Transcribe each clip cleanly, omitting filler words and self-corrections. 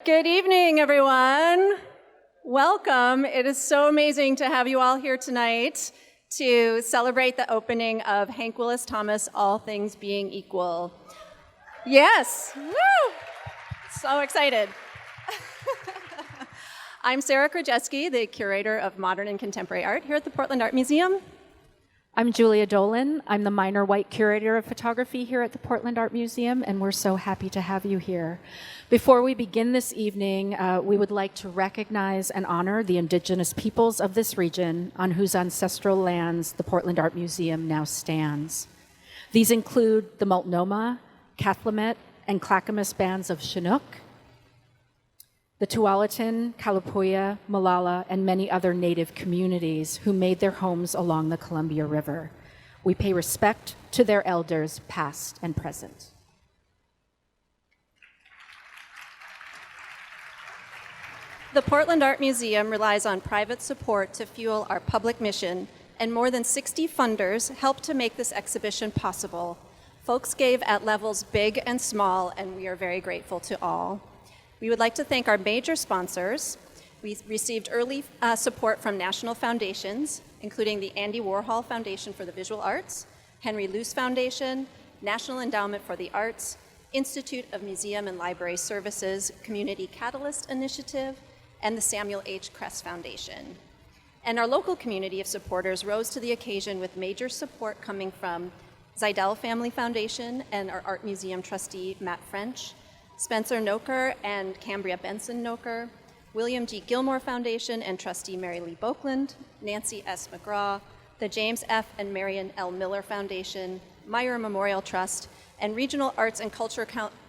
Good evening, everyone. Welcome. It is so amazing to have you all here tonight to celebrate the opening of Hank Willis Thomas, All Things Being Equal. Yes. Woo! So excited. I'm Sarah Krajewski, the curator of modern and contemporary art here at the Portland Art Museum. I'm Julia Dolan. I'm the minor white curator of photography here at the Portland Art Museum, and we're so happy to have you here. Before we begin this evening, we would like to recognize and honor the indigenous peoples of this region on whose ancestral lands the Portland Art Museum now stands. These include the Multnomah, Cathlamet, and Clackamas bands of Chinook, the Tualatin, Kalapuya, Malala, and many other native communities who made their homes along the Columbia River. We pay respect to their elders, past and present. The Portland Art Museum relies on private support to fuel our public mission, and more than 60 funders helped to make this exhibition possible. Folks gave at levels big and small, and we are very grateful to all. We would like to thank our major sponsors. We received early support from national foundations, including the Andy Warhol Foundation for the Visual Arts, Henry Luce Foundation, National Endowment for the Arts, Institute of Museum and Library Services, Community Catalyst Initiative, and the Samuel H. Kress Foundation. And our local community of supporters rose to the occasion with major support coming from Zidell Family Foundation and our Art Museum trustee, Matt French, Spencer Noker and Cambria Benson Noker, William G. Gilmore Foundation and trustee Mary Lee Boakland, Nancy S. McGraw, the James F. and Marion L. Miller Foundation, Meyer Memorial Trust, and Regional Arts and Culture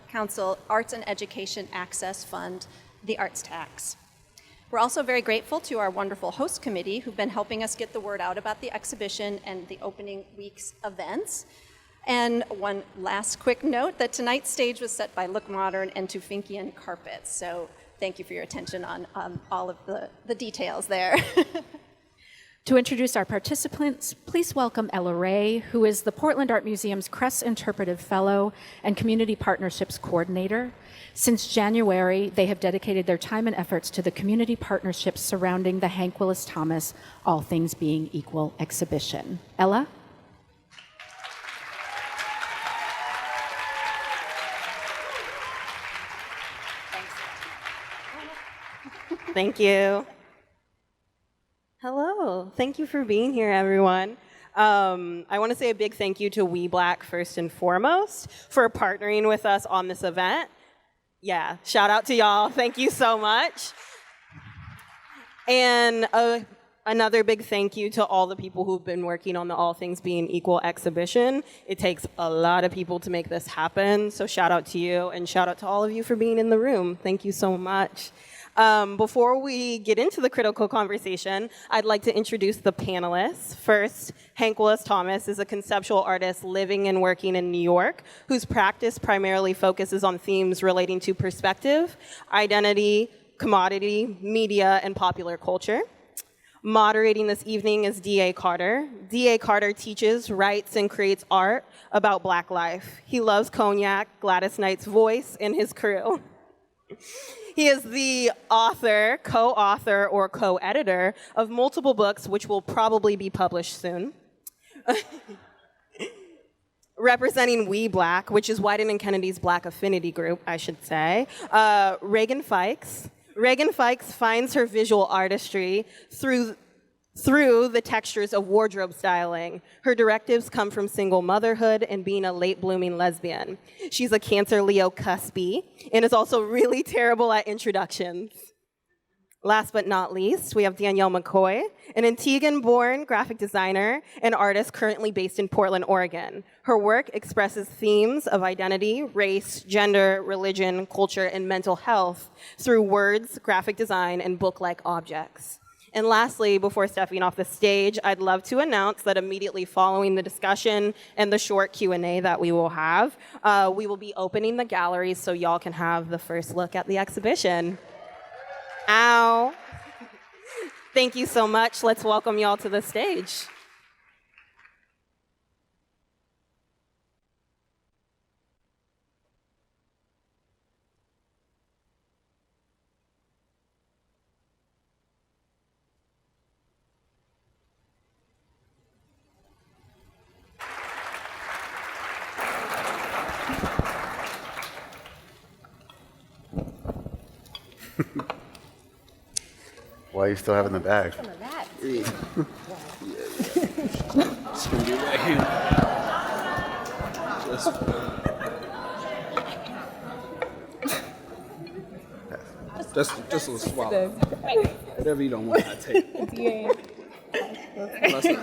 Council Arts and Education Access Fund, the Arts Tax. We're also very grateful to our wonderful host committee who've been helping us get the word out about the exhibition and the opening week's events. And one last quick note that tonight's stage was set by Look Modern and Tufinkian Carpets. So thank you for your attention on all of the details there. To introduce our participants, please welcome Ella Ray, who is the Portland Art Museum's Kress Interpretive Fellow and Community Partnerships Coordinator. Since January, they have dedicated their time and efforts to the community partnerships surrounding the Hank Willis Thomas All Things Being Equal exhibition. Ella? Thank you. Hello. Thank you for being here, everyone. I want to say a big thank you to We+Black first and foremost for partnering with us on this event. Yeah, shout out to y'all. Thank you so much. And another big thank you to all the people who've been working on the All Things Being Equal exhibition. It takes a lot of people to make this happen, so shout out to you, and shout out to all of you for being in the room. Thank you so much. Before we get into the critical conversation, I'd like to introduce the panelists. First, Hank Willis Thomas is a conceptual artist living and working in New York, whose practice primarily focuses on themes relating to perspective, identity, commodity, media, and popular culture. Moderating this evening is Derrais Carter. Derrais Carter teaches, writes, and creates art about Black life. He loves cognac, Gladys Knight's voice, and his crew. He is the author, co-author, or co-editor of multiple books, which will probably be published soon. Representing We+Black, which is Wieden Kennedy's Black affinity group, I should say, Ragen Fykes. Ragen Fykes finds her visual artistry through the textures of wardrobe styling. Her directives come from single motherhood and being a late-blooming lesbian. She's a Cancer Leo cuspy and is also really terrible at introductions. Last but not least, we have Danielle McCoy, an Antiguan-born graphic designer and artist currently based in Portland, Oregon. Her work expresses themes of identity, race, gender, religion, culture, and mental health through words, graphic design, and book-like objects. And lastly, before stepping off the stage, I'd love to announce that immediately following the discussion and the short Q&A that we will have, we will be opening the galleries so y'all can have the first look at the exhibition. Ow. Thank you so much. Let's welcome y'all to the stage. Why are you still having the bag? Yeah. It's gonna be right here. Just a little swallow. Whatever you don't want, I take. Yeah. Just a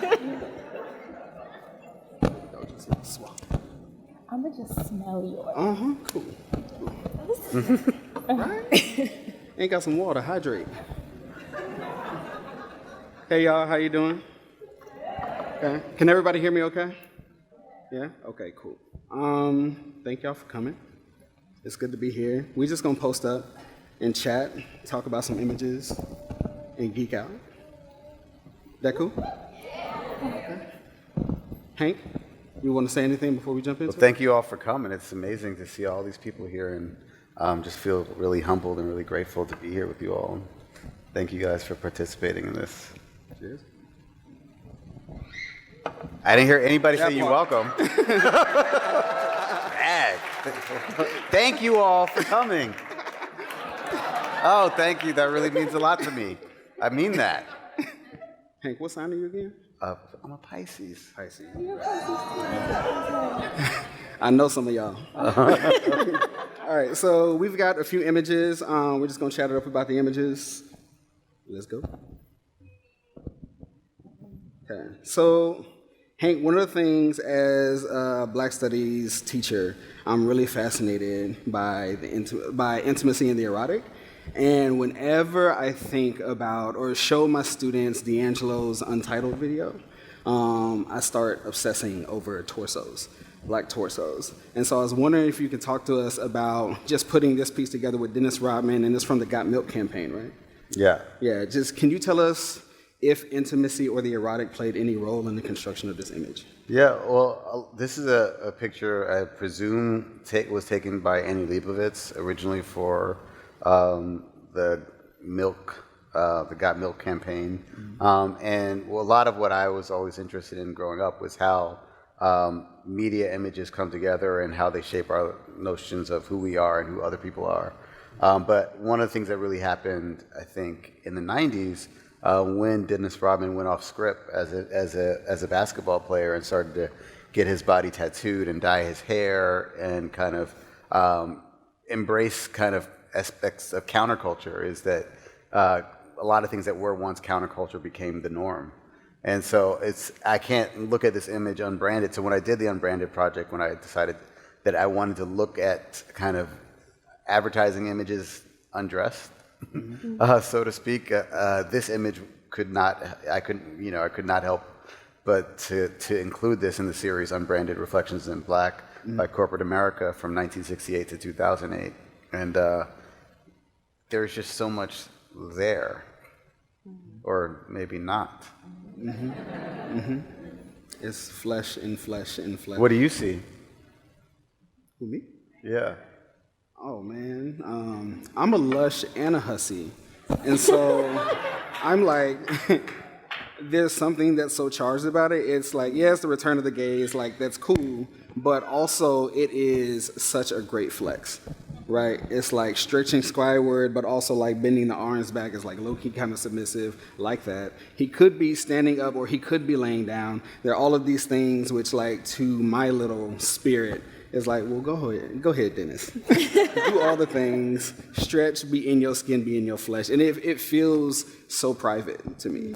little swallow. I'm gonna just smell yours. Cool. Right? Ain't got some water. Hydrate. Hey y'all, how you doing? Okay. Can everybody hear me? Okay. Yeah. Okay. Cool. Thank y'all for coming. It's good to be here. We just gonna post up and chat, talk about some images, and geek out. That cool? Okay. Hank, you want to say anything before we jump into Well, thank you all for coming. It's amazing to see all these people here and just feel really humbled and really grateful to be here with you all. Thank you guys for participating in this. Cheers. I didn't hear anybody That say you're part. welcome. Bad. Thank you all for coming. Oh, thank you. That really means a lot to me. I mean that. Hank, what sign are you again? I'm a Pisces. Pisces. I know some of y'all. All right, so we've got a few images. We're just gonna chat it up about the images. Let's go. Okay, so Hank, one of the things as a Black Studies teacher, I'm really fascinated by by intimacy and the erotic. And whenever I think about or show my students D'Angelo's Untitled video, I start obsessing over torsos, Black torsos. And so I was wondering if you could talk to us about just putting this piece together with Dennis Rodman, and it's from the Got Milk campaign, right? Yeah. Yeah, just can you tell us if intimacy or the erotic played any role in the construction of this image? Yeah, well, this is a picture I presume was taken by Annie Leibovitz originally for the Got Milk campaign. And a lot of what I was always interested in growing up was how media images come together and how they shape our notions of who we are and who other people are. But one of the things that really happened, I think, in the 90s, when Dennis Rodman went off script as a basketball player and started to get his body tattooed and dye his hair and kind of embrace kind of aspects of counterculture, is that a lot of things that were once counterculture became the norm. And so I can't look at this image unbranded. So when I did the Unbranded project, when I decided that I wanted to look at kind of advertising images undressed, so to speak, this image I could not help but to include this in the series Unbranded Reflections in Black by Corporate America from 1968 to 2008. And there's just so much there, or maybe not. It's flesh and flesh and flesh. What do you see? Who, me? Yeah. Oh man, I'm a lush and a hussy, and so I'm like, there's something that's so charged about it. It's like, yeah, it's the return of the gays, like that's cool, but also it is such a great flex, right? It's like stretching skyward, but also like bending the arms back is like low-key kind of submissive, like that. He could be standing up or he could be laying down. There are all of these things which, like, to my little spirit, it's like, well, go ahead, Dennis. Do all the things, stretch, be in your skin, be in your flesh. And it feels so private to me.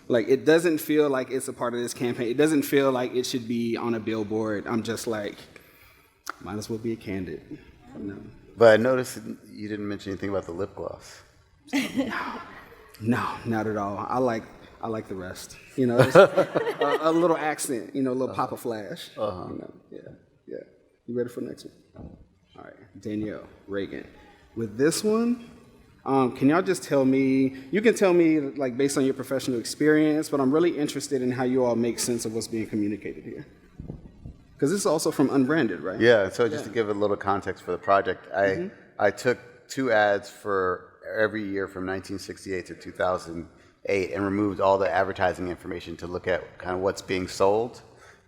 Like, it doesn't feel like it's a part of this campaign. It doesn't feel like it should be on a billboard. I'm just like, might as well be a candid. No. But I noticed you didn't mention anything about the lip gloss. No, not at all. I like the rest. You know, it's a little accent, you know, a little pop of flash. You know, yeah. You ready for the next one? All right, Danielle Regan. With this one, can y'all just tell me, you can tell me like based on your professional experience, but I'm really interested in how you all make sense of what's being communicated here. Because this is also from Unbranded, right? Yeah, so just to give a little context for the project, I took 2 ads for every year from 1968 to 2008 and removed all the advertising information to look at kind of what's being sold.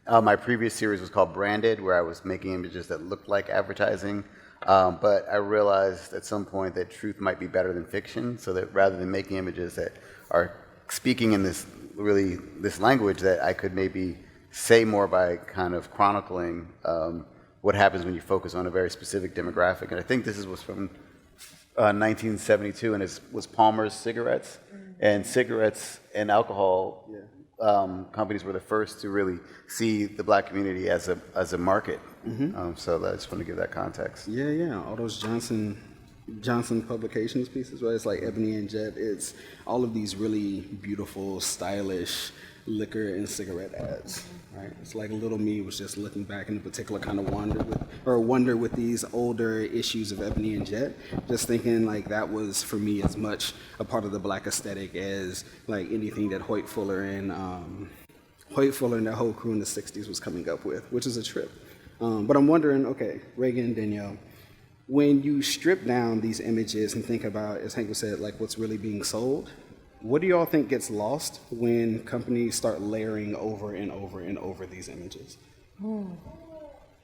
My previous series was called Brandied, where I was making images that looked like advertising. But I realized at some point that truth might be better than fiction, so that rather than making images that are speaking in this language, that I could maybe say more by kind of chronicling what happens when you focus on a very specific demographic. And I think this was from 1972, and it was Palmer's cigarettes. And cigarettes and alcohol companies were the first to really see the black community as a market. So I just want to give that context. Yeah. All those Johnson Publications pieces, right? It's like Ebony and Jet. It's all of these really beautiful, stylish liquor and cigarette ads, right? It's like little me was just looking back in a particular kind of wonder with these older issues of Ebony and Jet, just thinking like that was for me as much a part of the black aesthetic as like anything that Hoyt Fuller and that whole crew in the 60s was coming up with, which is a trip. But I'm wondering, okay, Ragen and Danielle, when you strip down these images and think about, as Hank said, like what's really being sold, what do y'all think gets lost when companies start layering over and over and over these images?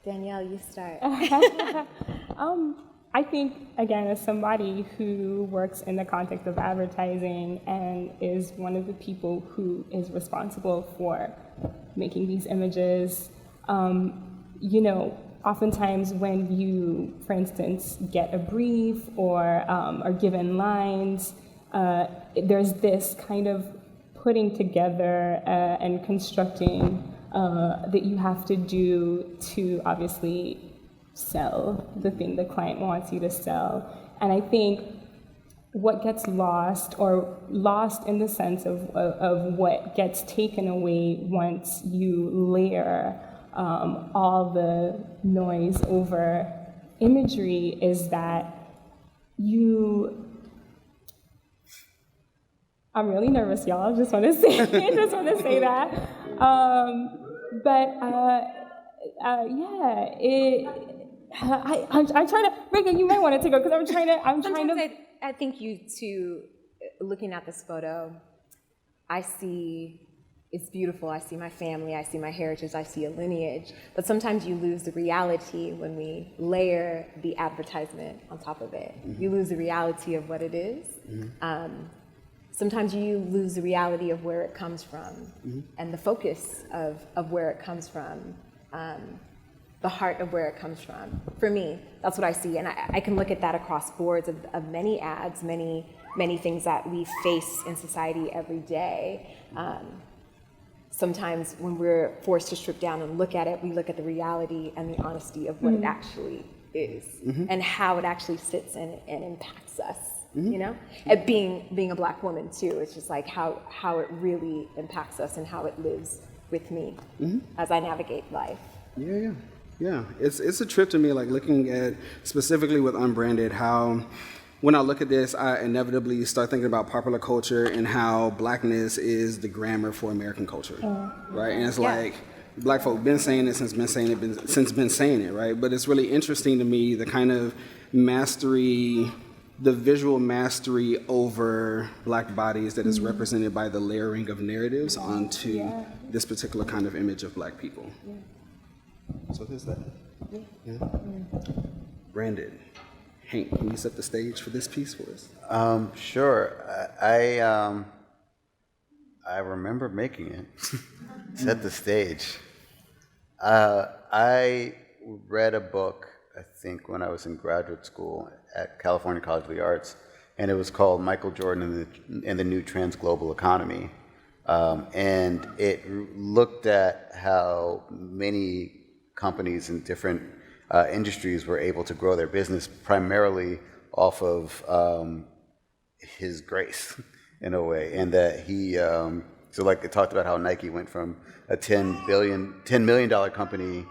Danielle, you start. I think, again, as somebody who works in the context of advertising and is one of the people who is responsible for making these images, oftentimes when you, for instance, get a brief or are given lines, there's this kind of putting together and constructing that you have to do to obviously sell the thing the client wants you to sell. And I think what gets lost, or lost in the sense of what gets taken away once you layer all the noise over imagery, is that I'm really nervous, y'all. Just want to say that. I'm trying to. Regan, you might want to go because I'm trying to. I think you too. Looking at this photo, I see it's beautiful. I see my family. I see my heritage. I see a lineage. But sometimes you lose the reality when we layer the advertisement on top of it. You lose the reality of what it is. Sometimes you lose the reality of where it comes from, and the focus of where it comes from, the heart of where it comes from. For me, that's what I see, and I can look at that across boards of many ads, many things that we face in society every day. Sometimes when we're forced to strip down and look at it, we look at the reality and the honesty of what it actually is, and how it actually sits and impacts us. And being a black woman too, it's just like how it really impacts us and how it lives with me as I navigate life. Yeah. It's a trip to me, like looking at specifically with Unbranded, how when I look at this, I inevitably start thinking about popular culture and how blackness is the grammar for American culture, right? And it's like black folk been saying it since been saying it, right? But it's really interesting to me the kind of mastery, the visual mastery over black bodies that is represented by the layering of narratives onto this particular kind of image of black people. So there's that. Brandied. Hank, can you set the stage for this piece for us? Sure. I remember making it. Set the stage. I read a book, I think, when I was in graduate school at California College of the Arts, and it was called Michael Jordan and the New Transglobal Economy. And it looked at how many companies in different industries were able to grow their business primarily off of his grace, in a way. And that he, so like it talked about how Nike went from a $10 million company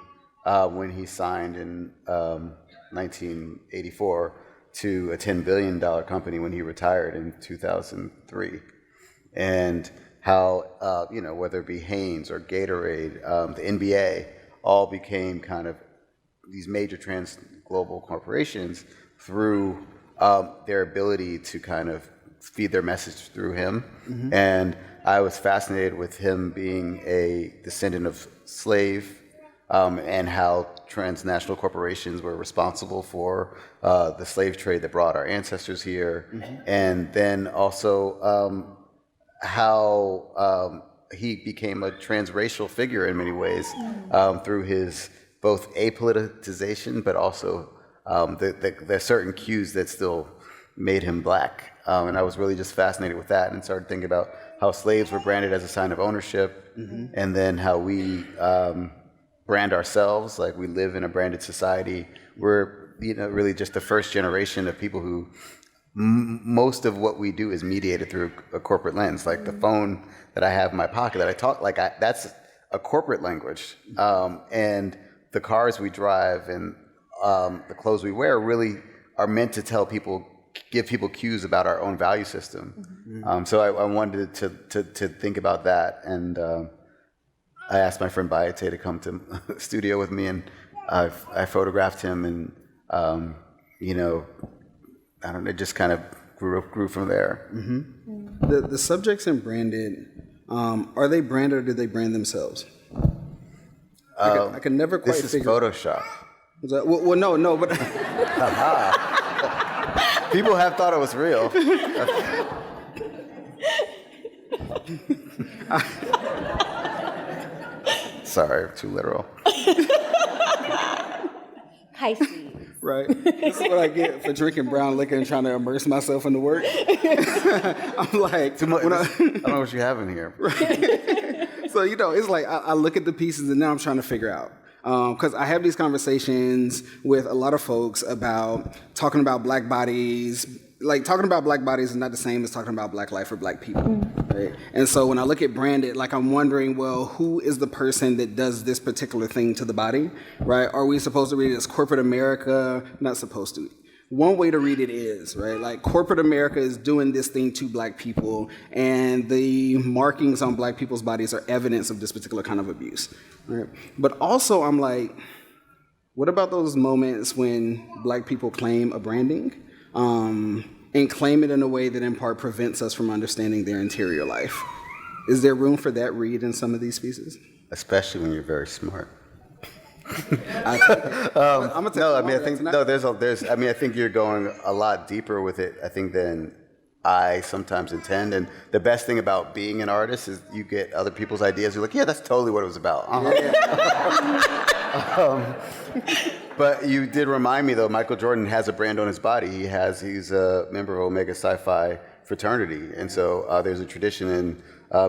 when he signed in 1984 to a $10 billion company when he retired in 2003. And how, whether it be Hanes or Gatorade, the NBA, all became kind of these major global corporations through their ability to kind of feed their message through him. And I was fascinated with him being a descendant of slave, and how transnational corporations were responsible for the slave trade that brought our ancestors here, and then also how he became a transracial figure in many ways through his both apoliticization, but also the certain cues that still made him black. And I was really just fascinated with that and started thinking about how slaves were branded as a sign of ownership, and then how we brand ourselves, like we live in a branded society. We're really just the first generation of people who most of what we do is mediated through a corporate lens. Like the phone that I have in my pocket that I talk, that's a corporate language. And the cars we drive and the clothes we wear really are meant to give people cues about our own value system. So I wanted to think about that, and I asked my friend Bayate to come to the studio with me, and I photographed him, and I don't know, it just kind of grew from there. The subjects in Brandied, are they branded or did they brand themselves? I can never quite This is figure. Photoshop. Well, no, but People have thought it was real. Sorry, too literal. Pisces. right. This is what I get for drinking brown liquor and trying to immerse myself in the work. I'm like, Too much. I don't know what you have in here. so it's like I look at the pieces and now I'm trying to figure out. Because I have these conversations with a lot of folks about talking about black bodies. Like, talking about black bodies is not the same as talking about black life or black people, right? And so when I look at Brandied, like, I'm wondering, well, who is the person that does this particular thing to the body, right? Are we supposed to read it as corporate America? Not supposed to. One way to read it is, right, like, corporate America is doing this thing to black people, and the markings on black people's bodies are evidence of this particular kind of abuse, right? But also, I'm like, what about those moments when black people claim a branding, and claim it in a way that in part prevents us from understanding their interior life? Is there room for that read in some of these pieces? Especially when you're very smart. I think you're going a lot deeper with it, I think, than I sometimes intend. And the best thing about being an artist is you get other people's ideas. You're like, yeah, that's totally what it was about. But you did remind me, though, Michael Jordan has a brand on his body. He's a member of Omega Psi-Phi fraternity. And so there's a tradition in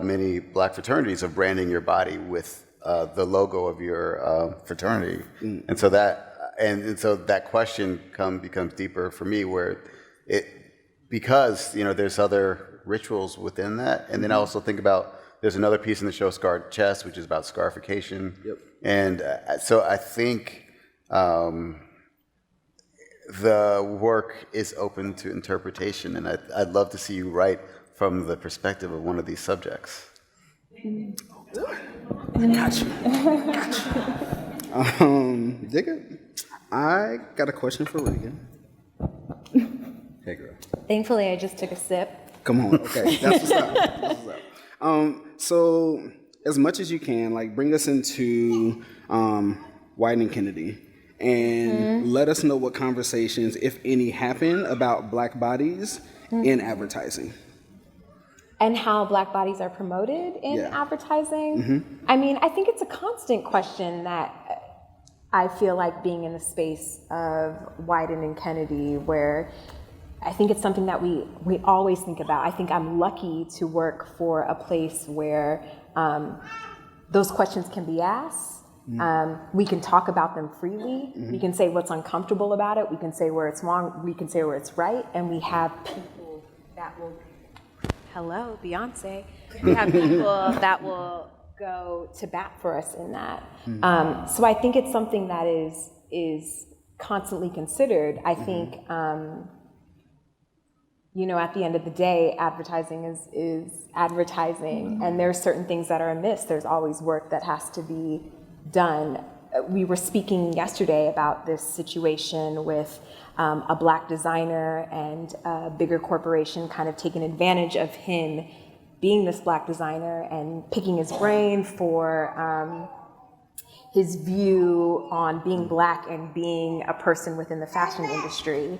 many black fraternities of branding your body with the logo of your fraternity. And so that question becomes deeper for me, where because there's other rituals within that. And then I also think about, there's another piece in the show, Scarred Chest, which is about scarification. Yep. And so I think the work is open to interpretation, and I'd love to see you write from the perspective of one of these subjects. Got you. Digga, I got a question for Regan. Hey, girl. Thankfully, I just took a sip. Come on. Okay, that's what's up. So, as much as you can, like, bring us into Wieden Kennedy, and let us know what conversations, if any, happen about black bodies in advertising. And how black bodies are promoted in advertising. I mean, I think it's a constant question that I feel like being in the space of Wieden and Kennedy, where I think it's something that we always think about. I think I'm lucky to work for a place where those questions can be asked. We can talk about them freely. We can say what's uncomfortable about it. We can say where it's wrong. We can say where it's right. And we have people that will, hello, Beyonce. We have people that will go to bat for us in that. So I think it's something that is constantly considered. I think, at the end of the day, advertising is advertising, and there are certain things that are amiss. There's always work that has to be done. We were speaking yesterday about this situation with a black designer and a bigger corporation kind of taking advantage of him being this black designer and picking his brain for his view on being Black and being a person within the fashion industry.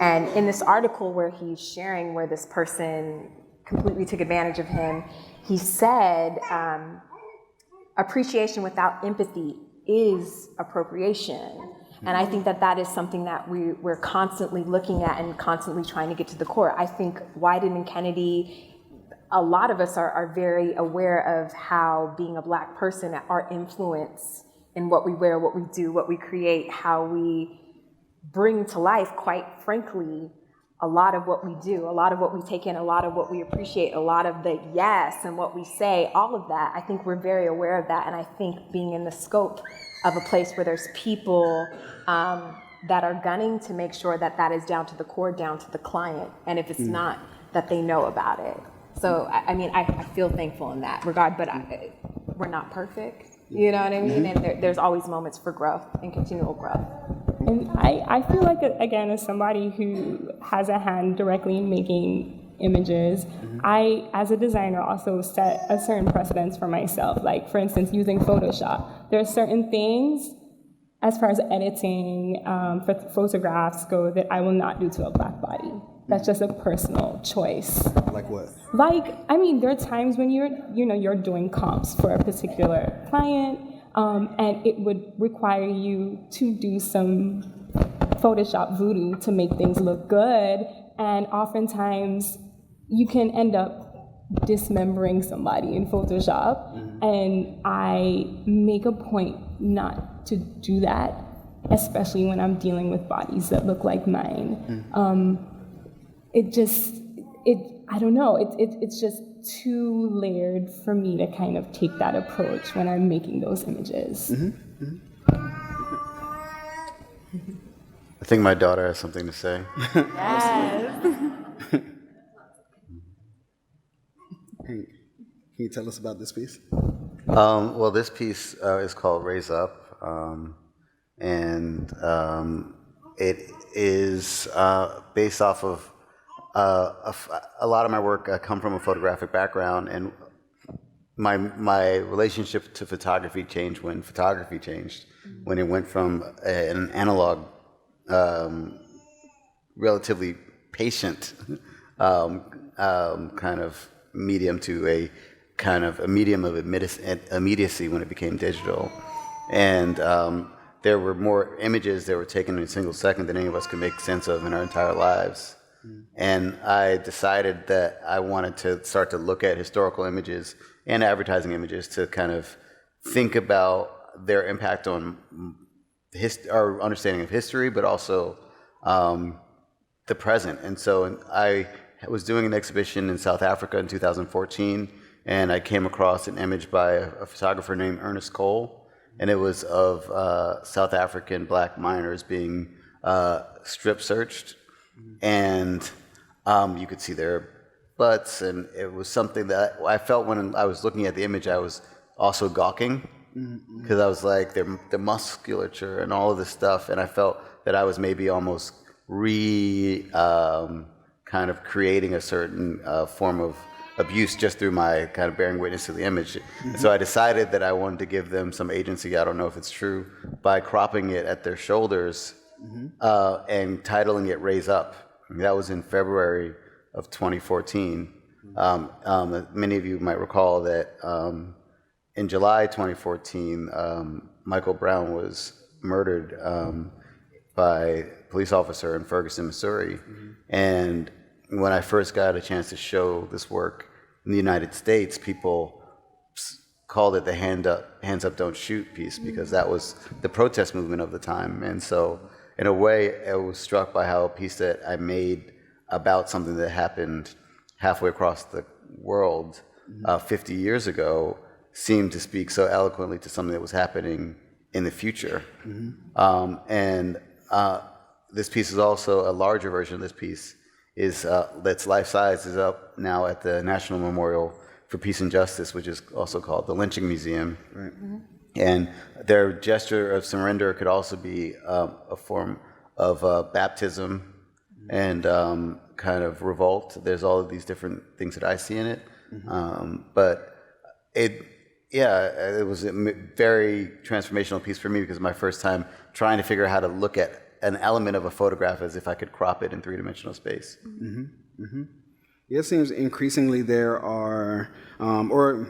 And in this article where he's sharing where this person completely took advantage of him, he said, appreciation without empathy is appropriation. And I think that that is something that we're constantly looking at and constantly trying to get to the core. I think Wieden and Kennedy, a lot of us are very aware of how being a Black person, our influence in what we wear, what we do, what we create, how we bring to life, quite frankly, a lot of what we do, a lot of what we take in, a lot of what we appreciate, a lot of the yes and what we say, all of that. I think we're very aware of that. And I think being in the scope of a place where there's people that are gunning to make sure that that is down to the core, down to the client. And if it's not, that they know about it. So, I mean, I feel thankful in that regard, but we're not perfect. You know what I mean? And there's always moments for growth and continual growth. And I feel like, again, as somebody who has a hand directly in making images, I, as a designer, also set a certain precedence for myself. Like, for instance, using Photoshop. There are certain things, as far as editing for photographs go, that I will not do to a Black body. That's just a personal choice. Like what? Like, I mean, there are times when you're doing comps for a particular client, and it would require you to do some Photoshop voodoo to make things look good, and oftentimes you can end up dismembering somebody in Photoshop, and I make a point not to do that, especially when I'm dealing with bodies that look like mine. I don't know, it's just too layered for me to kind of take that approach when I'm making those images. I think my daughter has something to say. Yes. Can you tell us about this piece? Well, this piece is called Raise Up, and it is based off of a lot of my work. I come from a photographic background, and my relationship to photography changed when photography changed, when it went from an analog, relatively patient kind of medium to a kind of a medium of immediacy when it became digital. And there were more images that were taken in a single second than any of us could make sense of in our entire lives. And I decided that I wanted to start to look at historical images and advertising images to kind of think about their impact on our understanding of history, but also the present. And so I was doing an exhibition in South Africa in 2014, and I came across an image by a photographer named Ernest Cole, and it was of South African Black miners being strip searched. And you could see their butts, and it was something that I felt when I was looking at the image. I was also gawking, because I was like, the musculature and all of this stuff, and I felt that I was maybe almost kind of creating a certain form of abuse just through my kind of bearing witness to the image. So I decided that I wanted to give them some agency, I don't know if it's true, by cropping it at their shoulders and titling it Raise Up. That was in February of 2014. Many of you might recall that in July 2014, Michael Brown was murdered by a police officer in Ferguson, Missouri. And when I first got a chance to show this work in the United States, people called it the Hands Up, Don't Shoot piece, because that was the protest movement of the time. And so, in a way, I was struck by how a piece that I made about something that happened halfway across the world 50 years ago seemed to speak so eloquently to something that was happening in the future. This piece is also a larger version of this piece, that's life-size, is up now at the National Memorial for Peace and Justice, which is also called the Lynching Museum. Right. And their gesture of surrender could also be a form of baptism and kind of revolt. There's all of these different things that I see in it. But Yeah, it was a very transformational piece for me because my first time trying to figure out how to look at an element of a photograph as if I could crop it in three-dimensional space. It seems increasingly there are, or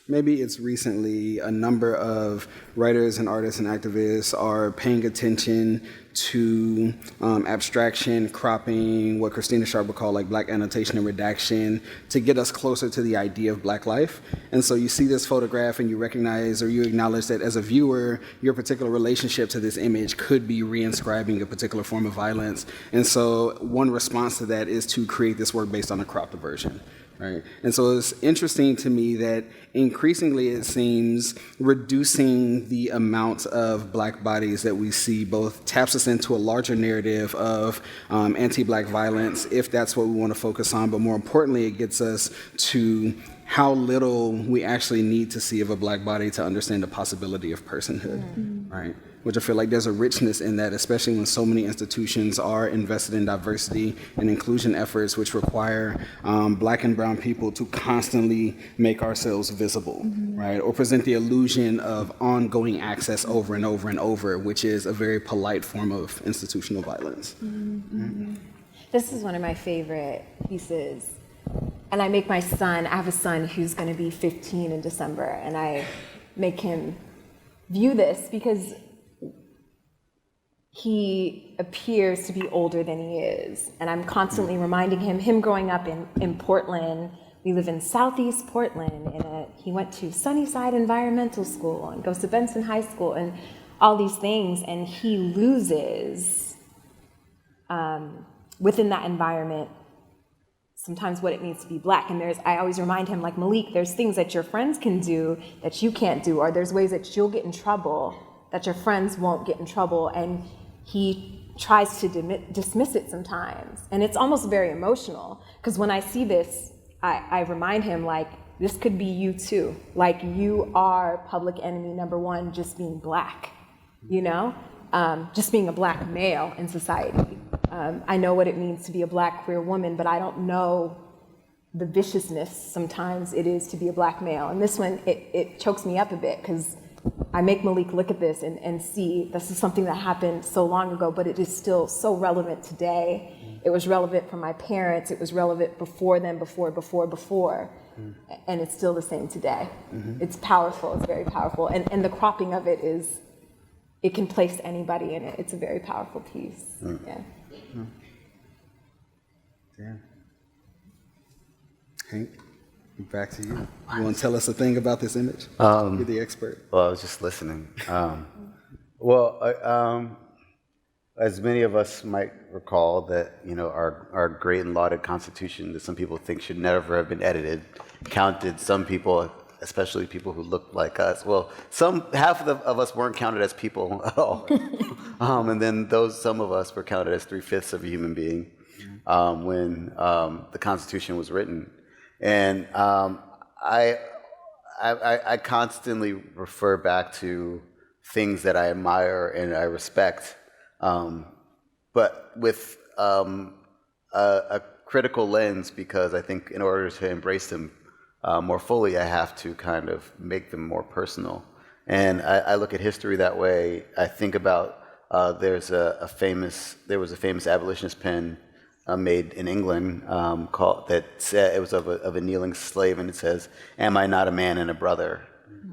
maybe it's recently, a number of writers and artists and activists are paying attention to abstraction, cropping, what Christina Sharp would call like black annotation and redaction, to get us closer to the idea of black life. And so you see this photograph and you recognize or you acknowledge that as a viewer, your particular relationship to this image could be reinscribing a particular form of violence. And so one response to that is to create this work based on a cropped version. Right. And so it's interesting to me that increasingly it seems reducing the amount of black bodies that we see both taps us into a larger narrative of anti-black violence, if that's what we want to focus on, but more importantly, it gets us to how little we actually need to see of a black body to understand the possibility of personhood, right? Which I feel like there's a richness in that, especially when so many institutions are invested in diversity and inclusion efforts, which require black and brown people to constantly make ourselves visible, right? Or present the illusion of ongoing access over and over and over, which is a very polite form of institutional violence. This is one of my favorite pieces. And I make my son, I have a son who's going to be 15 in December, and I make him view this because he appears to be older than he is. And I'm constantly reminding him growing up in Portland, we live in Southeast Portland, and he went to Sunnyside Environmental School and goes to Benson High School and all these things, and he loses within that environment sometimes what it means to be black. And I always remind him, like, Malik, there's things that your friends can do that you can't do, or there's ways that you'll get in trouble that your friends won't get in trouble. And he tries to dismiss it sometimes. And it's almost very emotional, because when I see this, I remind him, like, this could be you too. Like, you are public enemy number one, just being black, you know? Just being a black male in society. I know what it means to be a black queer woman, but I don't know the viciousness sometimes it is to be a black male. And this one, it chokes me up a bit, because I make Malik look at this and see this is something that happened so long ago, but it is still so relevant today. It was relevant for my parents. It was relevant before them, before. And it's still the same today. It's powerful. It's very powerful. And the cropping of it is, it can place anybody in it. It's a very powerful piece. Yeah. Damn. Hank, back to you. You want to tell us a thing about this image? You're the expert. Well, I was just listening. As many of us might recall, that our great and lauded Constitution, that some people think should never have been edited, counted some people, especially people who looked like us. Well, half of us weren't counted as people at all, and then some of us were counted as 3/5 of a human being when the Constitution was written. And I constantly refer back to things that I admire and I respect, but with a critical lens, because I think in order to embrace them more fully, I have to kind of make them more personal. And I look at history that way. I think about there was a famous abolitionist pen made in England that said, it was of a kneeling slave, and it says, "Am I not a man and a brother?"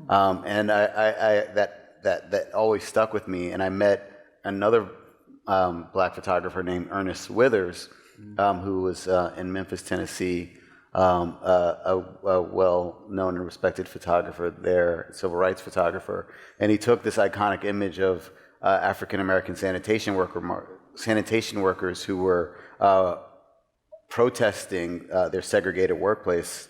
And that always stuck with me. And I met another black photographer named Ernest Withers, who was in Memphis, Tennessee, a well-known and respected photographer there, civil rights photographer. And he took this iconic image of African-American sanitation workers who were protesting their segregated workplace,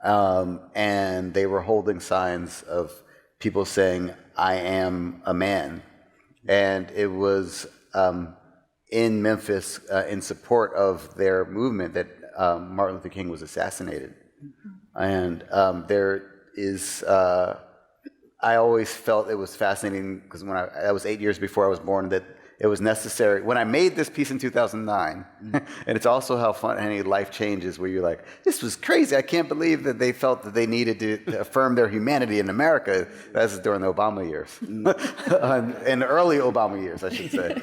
and they were holding signs of people saying, "I am a man." And it was in Memphis in support of their movement that Martin Luther King was assassinated. And I always felt it was fascinating, because that was 8 years before I was born, that it was necessary. When I made this piece in 2009, and it's also how funny life changes, where you're like, this was crazy. I can't believe that they felt that they needed to affirm their humanity in America. That's during the Obama years, in the early Obama years, I should say.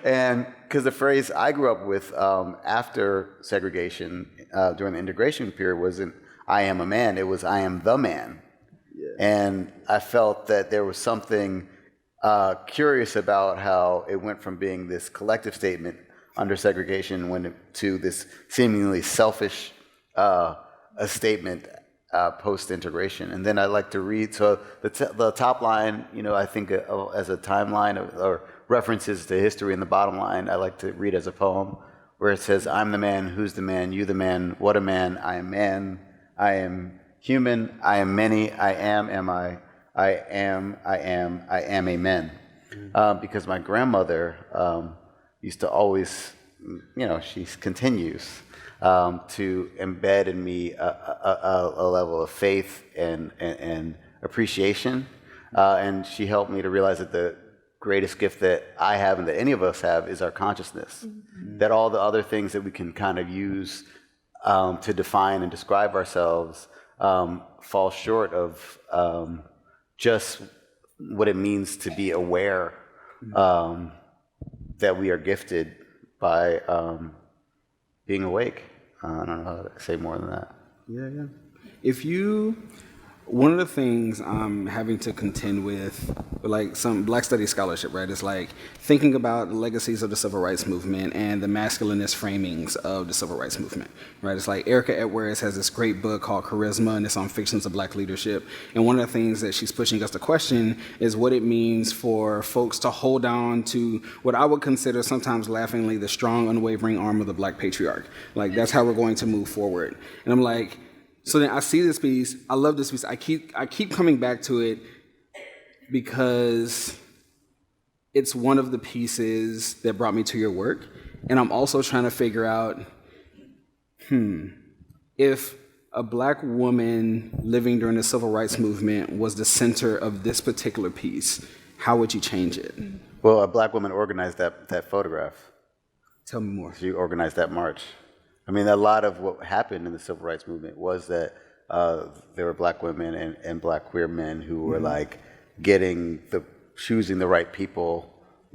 And because the phrase I grew up with after segregation, during the integration period, wasn't "I am a man." It was "I am the man." Yeah. And I felt that there was something curious about how it went from being this collective statement under segregation to this seemingly selfish statement post-integration. And then I like to read, so the top line, I think as a timeline or references to history, and the bottom line I like to read as a poem, where it says, I'm the man, who's the man, you the man, what a man, I am human, I am many, I am I am a man. Because my grandmother used to always, she continues to embed in me a level of faith and appreciation. And she helped me to realize that the greatest gift that I have and that any of us have is our consciousness. Mm-hmm. That all the other things that we can kind of use to define and describe ourselves fall short of just what it means to be aware that we are gifted by being awake. I don't know how to say more than that. Yeah. One of the things I'm having to contend with, like some Black Studies scholarship, right, is like thinking about the legacies of the Civil Rights Movement and the masculinist framings of the Civil Rights Movement, right? It's like Erica Edwards has this great book called Charisma, and it's on fictions of Black leadership. And one of the things that she's pushing us to question is what it means for folks to hold on to what I would consider sometimes laughingly the strong, unwavering arm of the Black patriarch. Like, that's how we're going to move forward. And I'm like, so then I see this piece, I love this piece, I keep coming back to it because it's one of the pieces that brought me to your work, and I'm also trying to figure out, if a Black woman living during the Civil Rights Movement was the center of this particular piece, how would you change it? Well, a Black woman organized that photograph. Tell me more. She organized that march. I mean, a lot of what happened in the Civil Rights Movement was that there were Black women and Black queer men who were like choosing the right people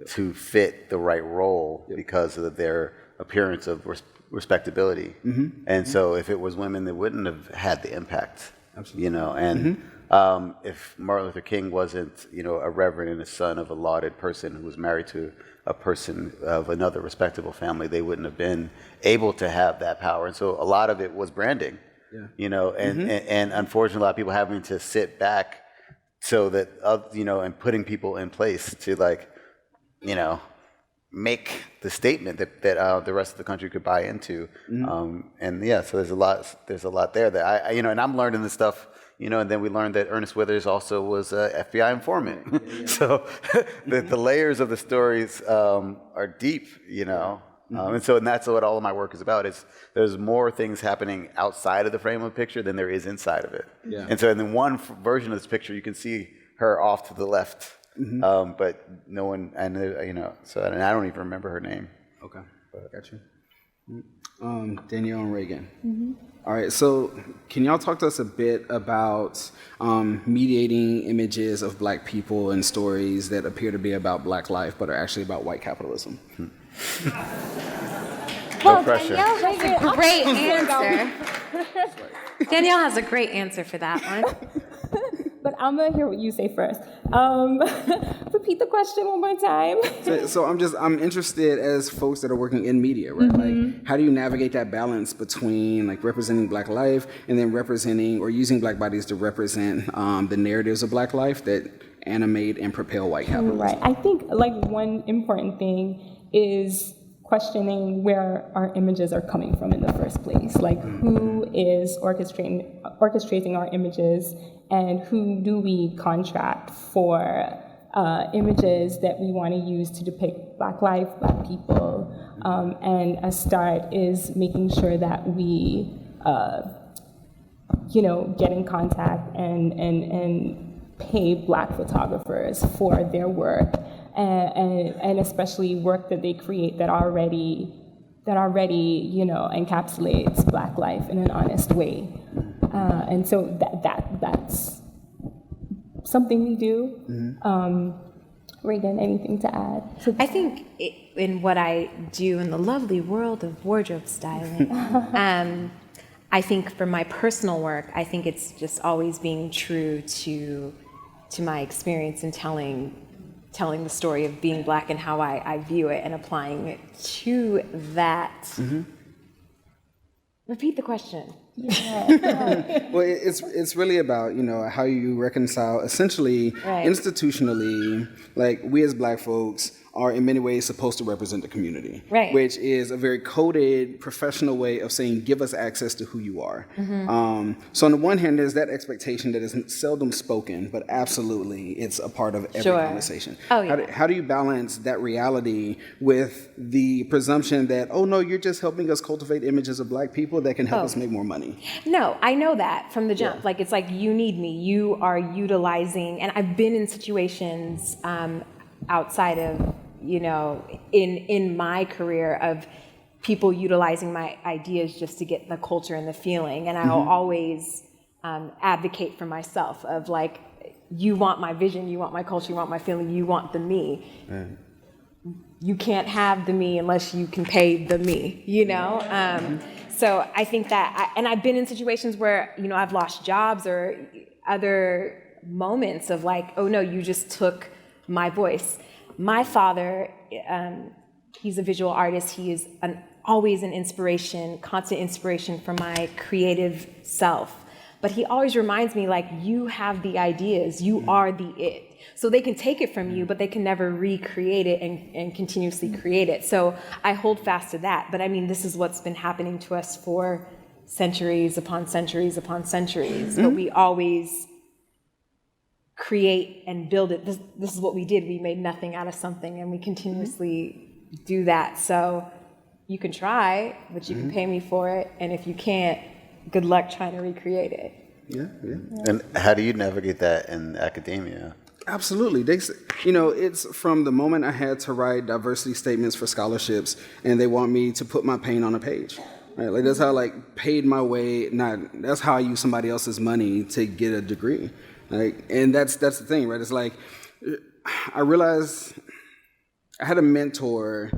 to fit the right role because of their appearance of respectability. And so if it was women, they wouldn't have had the impact. Absolutely. And if Martin Luther King wasn't, a reverend and a son of a lauded person who was married to a person of another respectable family, they wouldn't have been able to have that power. And so a lot of it was branding, and unfortunately a lot of people having to sit back so that, and putting people in place to make the statement that the rest of the country could buy into. So there's a lot there that I and I'm learning this stuff, and then we learned that Ernest Withers also was an FBI informant. So the layers of the stories are deep, and that's what all of my work is about. There's more things happening outside of the frame of the picture than there is inside of it. And so in the one version of this picture, you can see her off to the left, but no one, and I don't even remember her name. Okay, got you. Danielle and Regan. All right, so can y'all talk to us a bit about mediating images of Black people and stories that appear to be about Black life but are actually about white capitalism? No pressure. Danielle has a great answer. Danielle has a great answer for that one. But I'm gonna hear what you say first. Repeat the question one more time. So I'm interested as folks that are working in media, right? Like, how do you navigate that balance between like representing Black life and then representing or using Black bodies to represent the narratives of Black life that animate and propel white capitalism? Right. I think like one important thing is questioning where our images are coming from in the first place. Like, who is orchestrating our images, and who do we contract for images that we want to use to depict Black life, Black people. And a start is making sure that we, get in contact and pay Black photographers for their work, and especially work that they create that already encapsulates Black life in an honest way. And so that's something we do. Regan, anything to add? I think in what I do in the lovely world of wardrobe styling, I think for my personal work, I think it's just always being true to my experience in telling the story of being Black and how I view it and applying it to that. Repeat the question. Well, it's really about, how you reconcile essentially institutionally, like we as Black folks are in many ways supposed to represent the community, which is a very coded professional way of saying give us access to who you are. So on the one hand, there's that expectation that is seldom spoken, but absolutely it's a part of every conversation. How do you balance that reality with the presumption that, oh no, you're just helping us cultivate images of Black people that can help us make more money? No, I know that from the jump. Like, it's like, you need me. You are utilizing, and I've been in situations outside of, in my career of people utilizing my ideas just to get the culture and the feeling. And I'll always advocate for myself of like, you want my vision, you want my culture, you want my feeling, you want the me. You can't have the me unless you can pay the me, So I think that, and I've been in situations where, I've lost jobs or other moments of like, oh no, you just took my voice. My father, he's a visual artist. He is always an inspiration, constant inspiration for my creative self. But he always reminds me, like, you have the ideas, you are the it. So they can take it from you, but they can never recreate it and continuously create it. So I hold fast to that. But I mean, this is what's been happening to us for centuries upon centuries upon centuries. But we always create and build it. This is what we did. We made nothing out of something, and we continuously do that. So you can try, but you can pay me for it. And if you can't, good luck trying to recreate it. And how do you navigate that in academia? Absolutely. It's from the moment I had to write diversity statements for scholarships, and they want me to put my pain on a page. Right? Like, that's how I paid my way. That's how I use somebody else's money to get a degree. And that's the thing, right? It's like, I realized I had a mentor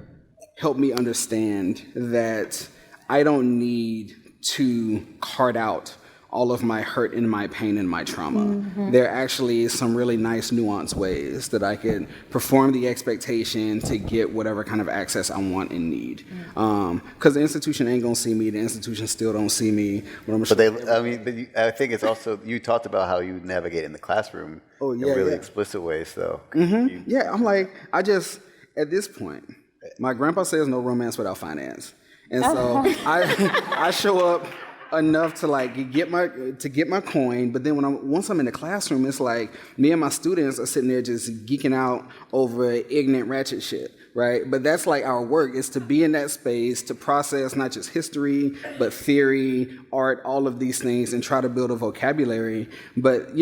help me understand that I don't need to cart out all of my hurt and my pain and my trauma. There are actually some really nice nuanced ways that I can perform the expectation to get whatever kind of access I want and need. Because the institution ain't gonna see me, the institution still don't see me. I think it's also, you talked about how you navigate in the classroom in really explicit ways, though. I'm like, at this point, my grandpa says no romance without finance. And so I show up enough to get my coin, but then once I'm in the classroom, it's like me and my students are sitting there just geeking out over ignorant ratchet shit, right? But that's like our work, is to be in that space to process not just history, but theory, art, all of these things, and try to build a vocabulary. But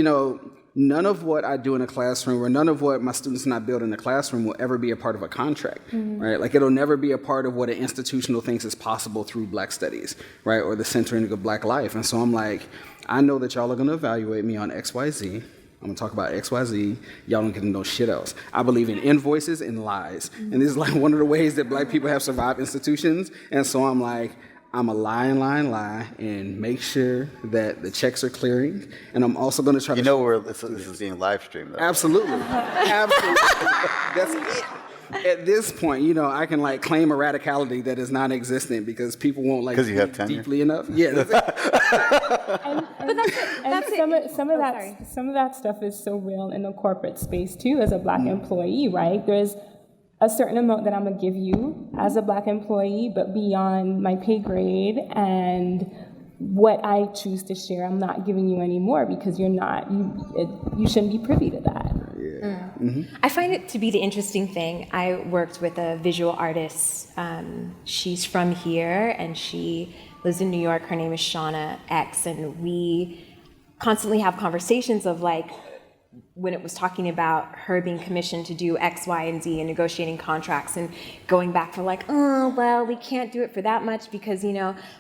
none of what I do in a classroom, or none of what my students and I build in the classroom, will ever be a part of a contract, right? Like, it'll never be a part of what an institutional thinks is possible through Black studies, right? Or the centering of Black life. And so I'm like, I know that y'all are gonna evaluate me on XYZ. I'm gonna talk about XYZ. Y'all don't get to know shit else. I believe in invoices and lies. And this is like one of the ways that Black people have survived institutions. And so I'm like, I'm a lie, and make sure that the checks are clearing. And I'm also going to try to... this is being live streamed, though. Absolutely. Absolutely. That's it. At this point, I can claim a radicality that is non-existent because people won't because you have tenure deeply enough. Yeah. But that's it. Some of that stuff is so real in the corporate space too, as a Black employee, right? There's a certain amount that I'm gonna give you as a Black employee, but beyond my pay grade and what I choose to share, I'm not giving you any more because you shouldn't be privy to that. I find it to be the interesting thing. I worked with a visual artist. She's from here and she lives in New York. Her name is Shauna X, and we constantly have conversations of when it was talking about her being commissioned to do X, Y, and Z and negotiating contracts and going back for like, oh, well, we can't do it for that much because,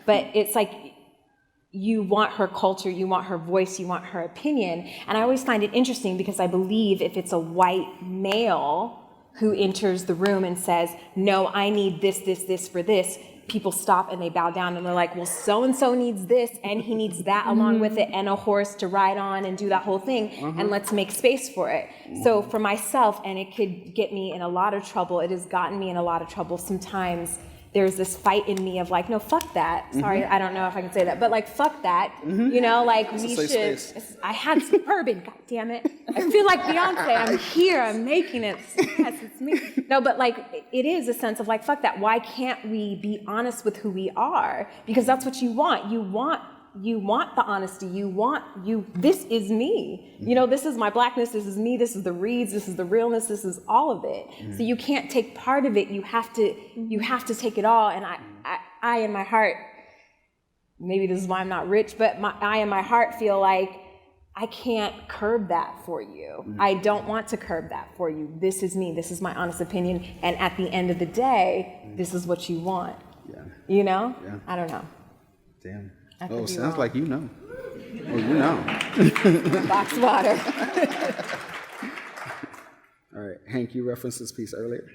but it's like, you want her culture, you want her voice, you want her opinion. And I always find it interesting because I believe if it's a white male who enters the room and says, no, I need this for this, people stop and they bow down and they're like, well, so-and-so needs this and he needs that along with it and a horse to ride on and do that whole thing and let's make space for it. So for myself, and it could get me in a lot of trouble, it has gotten me in a lot of trouble sometimes. There's this fight in me of like, no, fuck that. Sorry, I don't know if I can say that, but like, fuck that. Like we should. I had some bourbon, God damn it. I feel like Beyonce. I'm here. I'm making it. Yes, it's me. No, but like, it is a sense of like, fuck that. Why can't we be honest with who we are? Because that's what you want. You want the honesty. This is me. This is my blackness. This is me. This is the reads. This is the realness. This is all of it. So you can't take part of it. You have to take it all. And I in my heart, maybe this is why I'm not rich, but I in my heart feel like I can't curb that for you. I don't want to curb that for you. This is me. This is my honest opinion. And at the end of the day, this is what you want. Yeah. I don't know. Damn. Oh, sounds like you know. Oh, you know. Box water. All right, Hank, you referenced this piece earlier.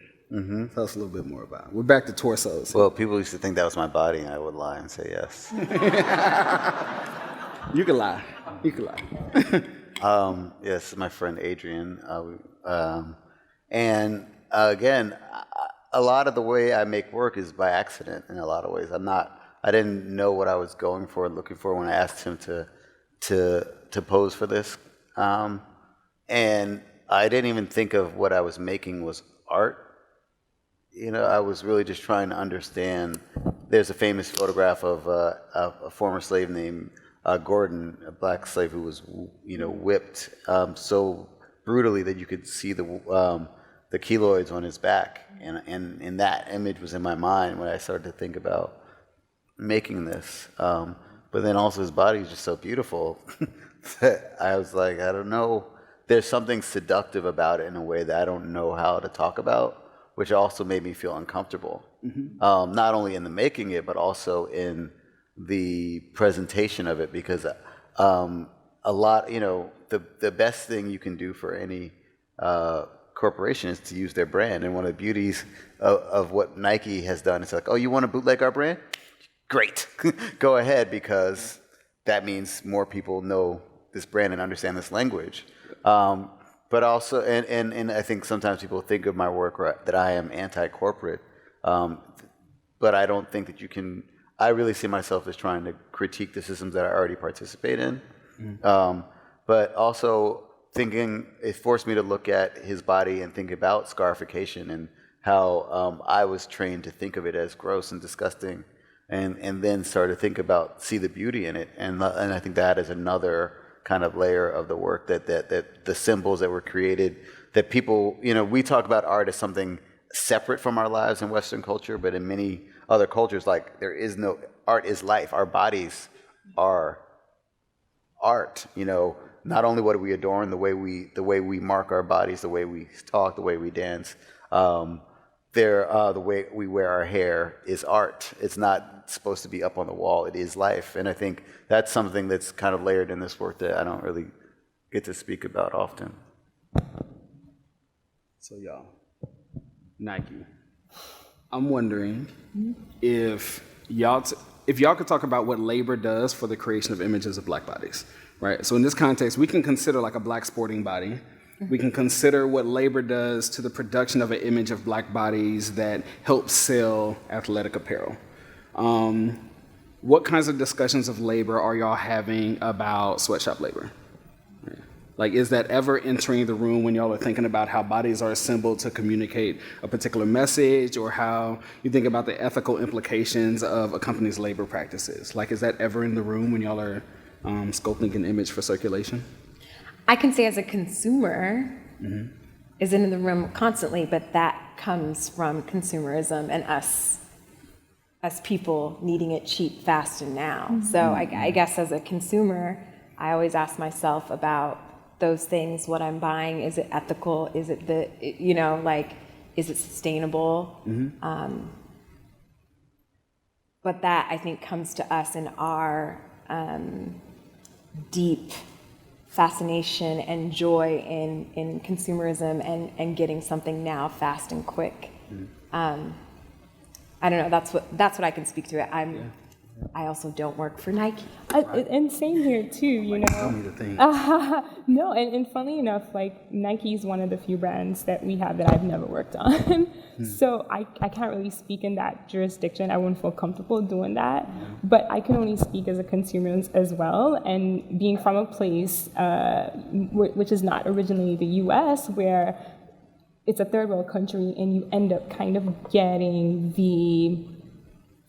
Tell us a little bit more about it. We're back to torsos. Well, people used to think that was my body, and I would lie and say yes. You can lie. Yes, my friend Adrian. And again, a lot of the way I make work is by accident in a lot of ways. I didn't know what I was going for and looking for when I asked him to pose for this. And I didn't even think of what I was making was art. I was really just trying to understand. There's a famous photograph of a former slave named Gordon, a black slave who was, whipped so brutally that you could see the keloids on his back. And that image was in my mind when I started to think about making this, but then also his body is just so beautiful that I was like, I don't know, there's something seductive about it in a way that I don't know how to talk about, which also made me feel uncomfortable, not only in the making it, but also in the presentation of it, because a lot, the best thing you can do for any corporation is to use their brand, and one of the beauties of what Nike has done is like, oh, you want to bootleg our brand? Great, go ahead, because that means more people know this brand and understand this language. But also, and I think sometimes people think of my work that I am anti-corporate, but I don't think that you can. I really see myself as trying to critique the systems that I already participate in. But also thinking, it forced me to look at his body and think about scarification and how I was trained to think of it as gross and disgusting. And then start to think about, see the beauty in it. And I think that is another kind of layer of the work that the symbols that were created, that people, we talk about art as something separate from our lives in Western culture, but in many other cultures, like there is no, art is life. Our bodies are art, not only what do we adorn, the way we mark our bodies, the way we talk, the way we dance, the way we wear our hair is art. It's not supposed to be up on the wall. It is life. And I think that's something that's kind of layered in this work that I don't really get to speak about often. So y'all, Nike, I'm wondering if y'all could talk about what labor does for the creation of images of black bodies, right? So in this context, we can consider like a black sporting body. We can consider what labor does to the production of an image of black bodies that helps sell athletic apparel. What kinds of discussions of labor are y'all having about sweatshop labor? Like, is that ever entering the room when y'all are thinking about how bodies are assembled to communicate a particular message, or how you think about the ethical implications of a company's labor practices? Like, is that ever in the room when y'all are sculpting an image for circulation? I can say as a consumer, is in the room constantly, but that comes from consumerism and us people needing it cheap, fast, and now. So I guess as a consumer, I always ask myself about those things, what I'm buying, is it ethical? Is it is it sustainable? But that, I think, comes to us in our deep fascination and joy in consumerism and getting something now fast and quick. I don't know. That's what I can speak to it. I also don't work for Nike. And same here too, you know. Tell me the thing. No, and funnily enough, like Nike is one of the few brands that we have that I've never worked on. So I can't really speak in that jurisdiction. I wouldn't feel comfortable doing that. But I can only speak as a consumer as well. And being from a place which is not originally the U.S., where it's a third world country, and you end up kind of getting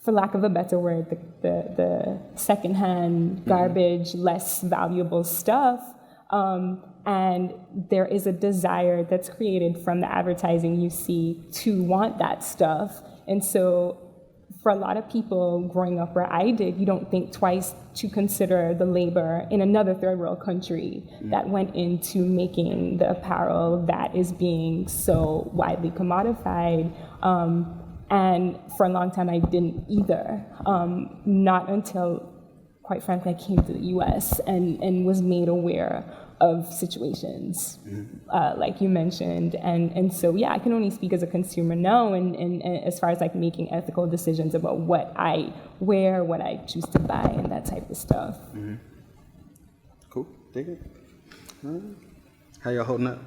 for lack of a better word, the secondhand garbage, less valuable stuff. And there is a desire that's created from the advertising you see to want that stuff. And so for a lot of people growing up where I did, you don't think twice to consider the labor in another third world country that went into making the apparel that is being so widely commodified. And for a long time, I didn't either. Not until, quite frankly, I came to the US and was made aware of situations like you mentioned. And so, yeah, I can only speak as a consumer now, and as far as like making ethical decisions about what I wear, what I choose to buy, and that type of stuff. Cool. Dig it. All right. How y'all holding up?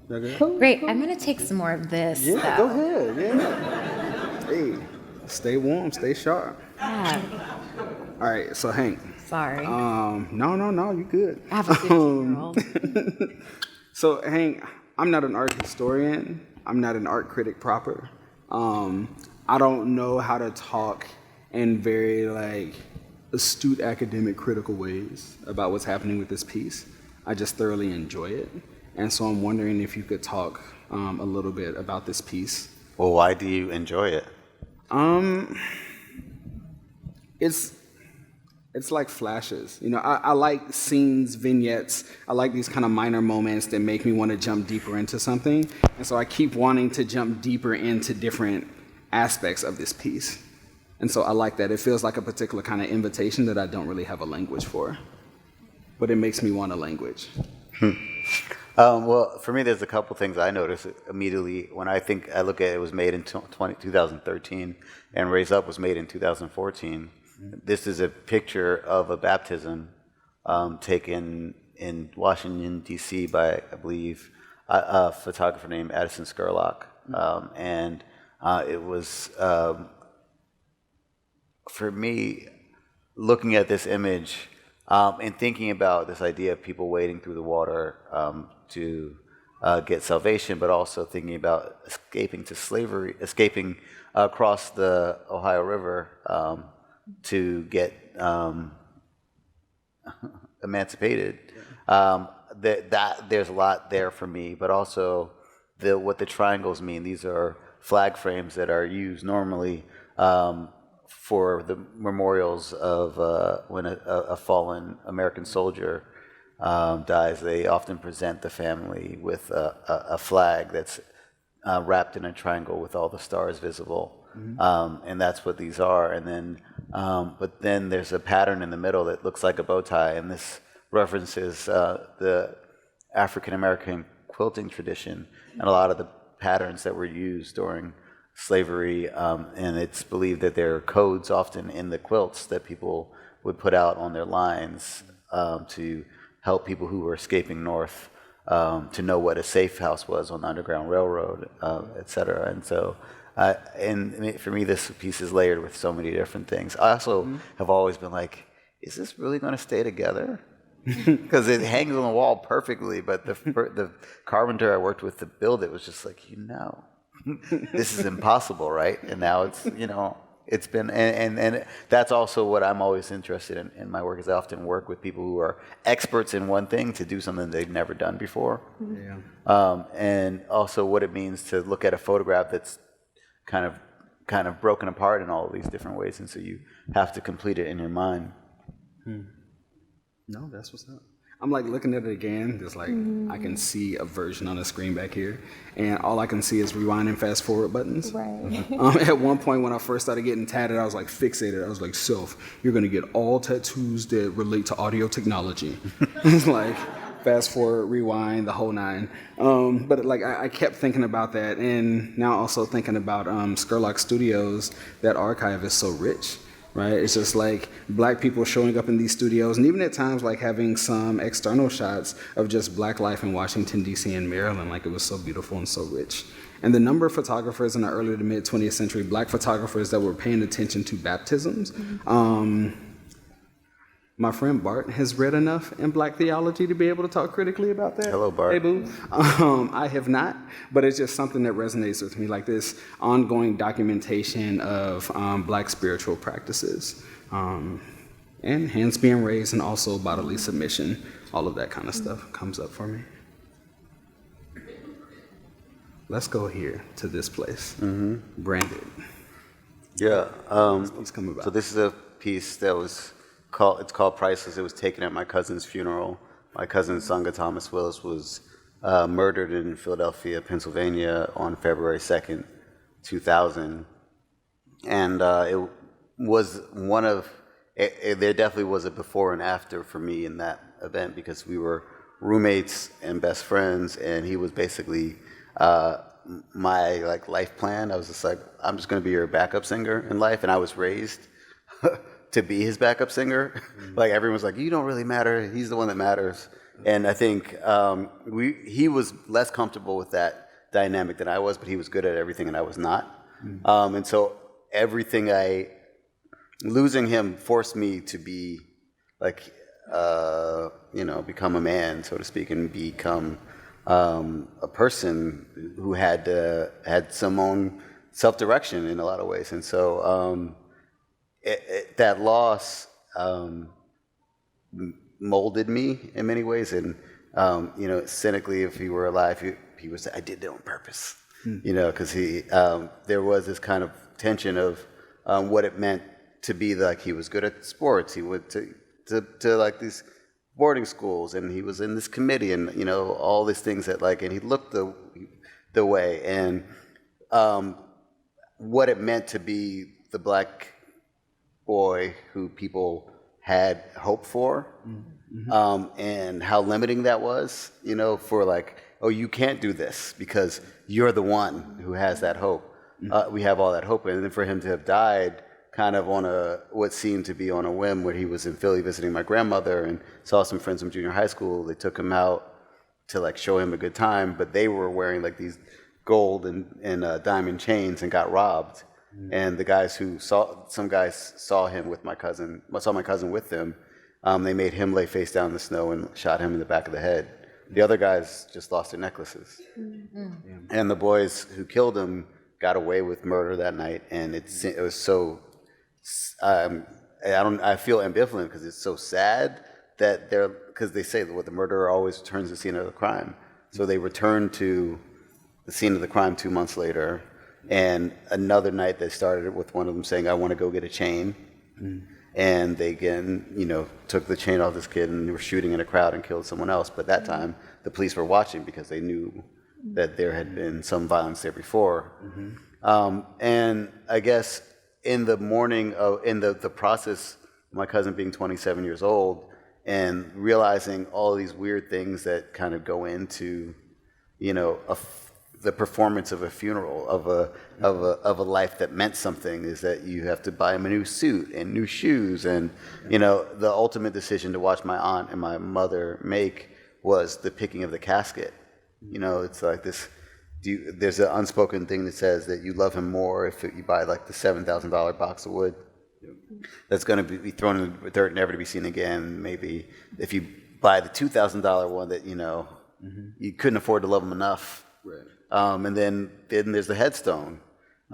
Y'all good? Cool. Great. I'm going to take some more of this. Yeah, go ahead. Yeah. Hey, stay warm, stay sharp. Yeah. All right, so Hank. Sorry. No, you good. I have a 15-year-old. So Hank, I'm not an art historian. I'm not an art critic proper. I don't know how to talk in very like astute academic critical ways about what's happening with this piece. I just thoroughly enjoy it. And so I'm wondering if you could talk a little bit about this piece. Well, why do you enjoy it? It's like flashes. You know, I like scenes, vignettes. I like these kind of minor moments that make me want to jump deeper into something. And so I keep wanting to jump deeper into different aspects of this piece. And so I like that. It feels like a particular kind of invitation that I don't really have a language for. But it makes me want a language. Well, for me, there's a couple things I notice immediately when I look at it was made in 2013 and Raise Up was made in 2014. This is a picture of a baptism taken in Washington, D.C. by, I believe, a photographer named Addison Scurlock. And it was, for me, looking at this image and thinking about this idea of people wading through the water to get salvation, but also thinking about escaping to slavery, escaping across the Ohio River to get emancipated. That there's a lot there for me, but also what the triangles mean. These are flag frames that are used normally for the memorials of when a fallen American soldier dies. They often present the family with a flag that's wrapped in a triangle with all the stars visible. And that's what these are. And then, but then there's a pattern in the middle that looks like a bow tie, and this references the African American quilting tradition and a lot of the patterns that were used during slavery. And it's believed that there are codes often in the quilts that people would put out on their lines to help people who were escaping north to know what a safe house was on the Underground Railroad, et cetera. And so, and for me, this piece is layered with so many different things. I also have always been like, is this really going to stay together? Because it hangs on the wall perfectly, but the carpenter I worked with to build it was just like, this is impossible, right? And now it's, it's been, and that's also what I'm always interested in my work, is I often work with people who are experts in one thing to do something they've never done before. And also what it means to look at a photograph that's kind of broken apart in all of these different ways, and so you have to complete it in your mind. No, that's what's up. I'm like looking at it again, just like I can see a version on the screen back here, and all I can see is rewind and fast forward buttons. Right. At one point when I first started getting tatted, I was like fixated. I was like, Self, you're gonna get all tattoos that relate to audio technology. It's like fast forward, rewind, the whole nine. But like I kept thinking about that, and now also thinking about Skurlock Studios. That archive is so rich. Right, it's just like Black people showing up in these studios, and even at times like having some external shots of just Black life in Washington, D.C. and Maryland. Like, it was so beautiful and so rich. And the number of photographers in the early to mid 20th century, Black photographers that were paying attention to baptisms. My friend Bart has read enough in Black theology to be able to talk critically about that. Hello, Bart. Hey, boo. I have not, but it's just something that resonates with me, like this ongoing documentation of Black spiritual practices, and hands being raised, and also bodily submission. All of that kind of stuff comes up for me. Let's go here to this place, Brandied. Yeah. What's coming about? So this is a piece that was it's called Priceless. It was taken at my cousin's funeral. My cousin's son, Thomas Willis, was murdered in Philadelphia, Pennsylvania on February 2nd, 2000. And it was one of, there definitely was a before and after for me in that event, because we were roommates and best friends, and he was basically my like life plan. I was just like, I'm just going to be your backup singer in life, and I was raised to be his backup singer. Like, everyone's like, you don't really matter, he's the one that matters. And I think he was less comfortable with that dynamic than I was, but he was good at everything and I was not. And so losing him forced me to be like, become a man, so to speak, and become a person who had some own self-direction in a lot of ways. And so that loss molded me in many ways, and cynically, if he were alive, he would say, I did it on purpose, because there was this kind of tension of what it meant to be like, he was good at sports, he went to like these boarding schools, and he was in this committee, and all these things that and he looked the way, and what it meant to be the Black boy who people had hope for, and how limiting that was, for like, oh, you can't do this because you're the one who has that hope. We have all that hope, and then for him to have died kind of on what seemed to be on a whim, where he was in Philly visiting my grandmother and saw some friends from junior high school. They took him out to like show him a good time, but they were wearing like these gold and diamond chains and got robbed. And the guys some guys saw him with my cousin, saw my cousin with them. They made him lay face down in the snow and shot him in the back of the head. The other guys just lost their necklaces. And the boys who killed him got away with murder that night. And it was so, I feel ambivalent, because it's so sad that because they say that the murderer always returns to the scene of the crime. So they returned to the scene of the crime 2 months later. And another night they started with one of them saying, I want to go get a chain. And they again, took the chain off this kid, and they were shooting in a crowd and killed someone else. But that time the police were watching, because they knew that there had been some violence there before. And I guess in the morning in the process, my cousin being 27 years old and realizing all these weird things that kind of go into, the performance of a funeral, of a life that meant something, is that you have to buy him a new suit and new shoes, and the ultimate decision to watch my aunt and my mother make was the picking of the casket. It's like this. There's an unspoken thing that says that you love him more if you buy like the $7,000 box of wood that's going to be thrown in the dirt, never to be seen again. Maybe if you buy the $2,000 one that you couldn't afford to love him enough. Right. And then there's the headstone.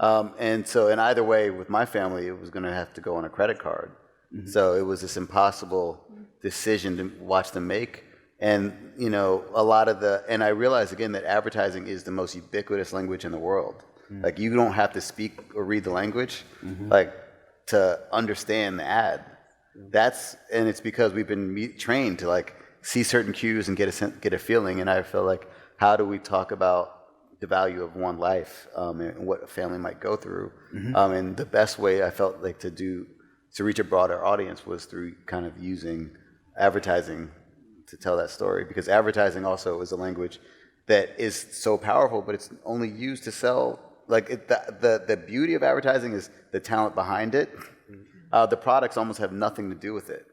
And either way, with my family, it was going to have to go on a credit card. So it was this impossible decision to watch them make. And, a lot of and I realized again that advertising is the most ubiquitous language in the world. Like, you don't have to speak or read the language, like, to understand the ad. And it's because we've been trained to like see certain cues and get a feeling. And I feel like, how do we talk about the value of one life and what a family might go through? And the best way I felt like to reach a broader audience was through kind of using advertising to tell that story, because advertising also is a language that is so powerful, but it's only used to sell. Like the beauty of advertising is the talent behind it. The products almost have nothing to do with it.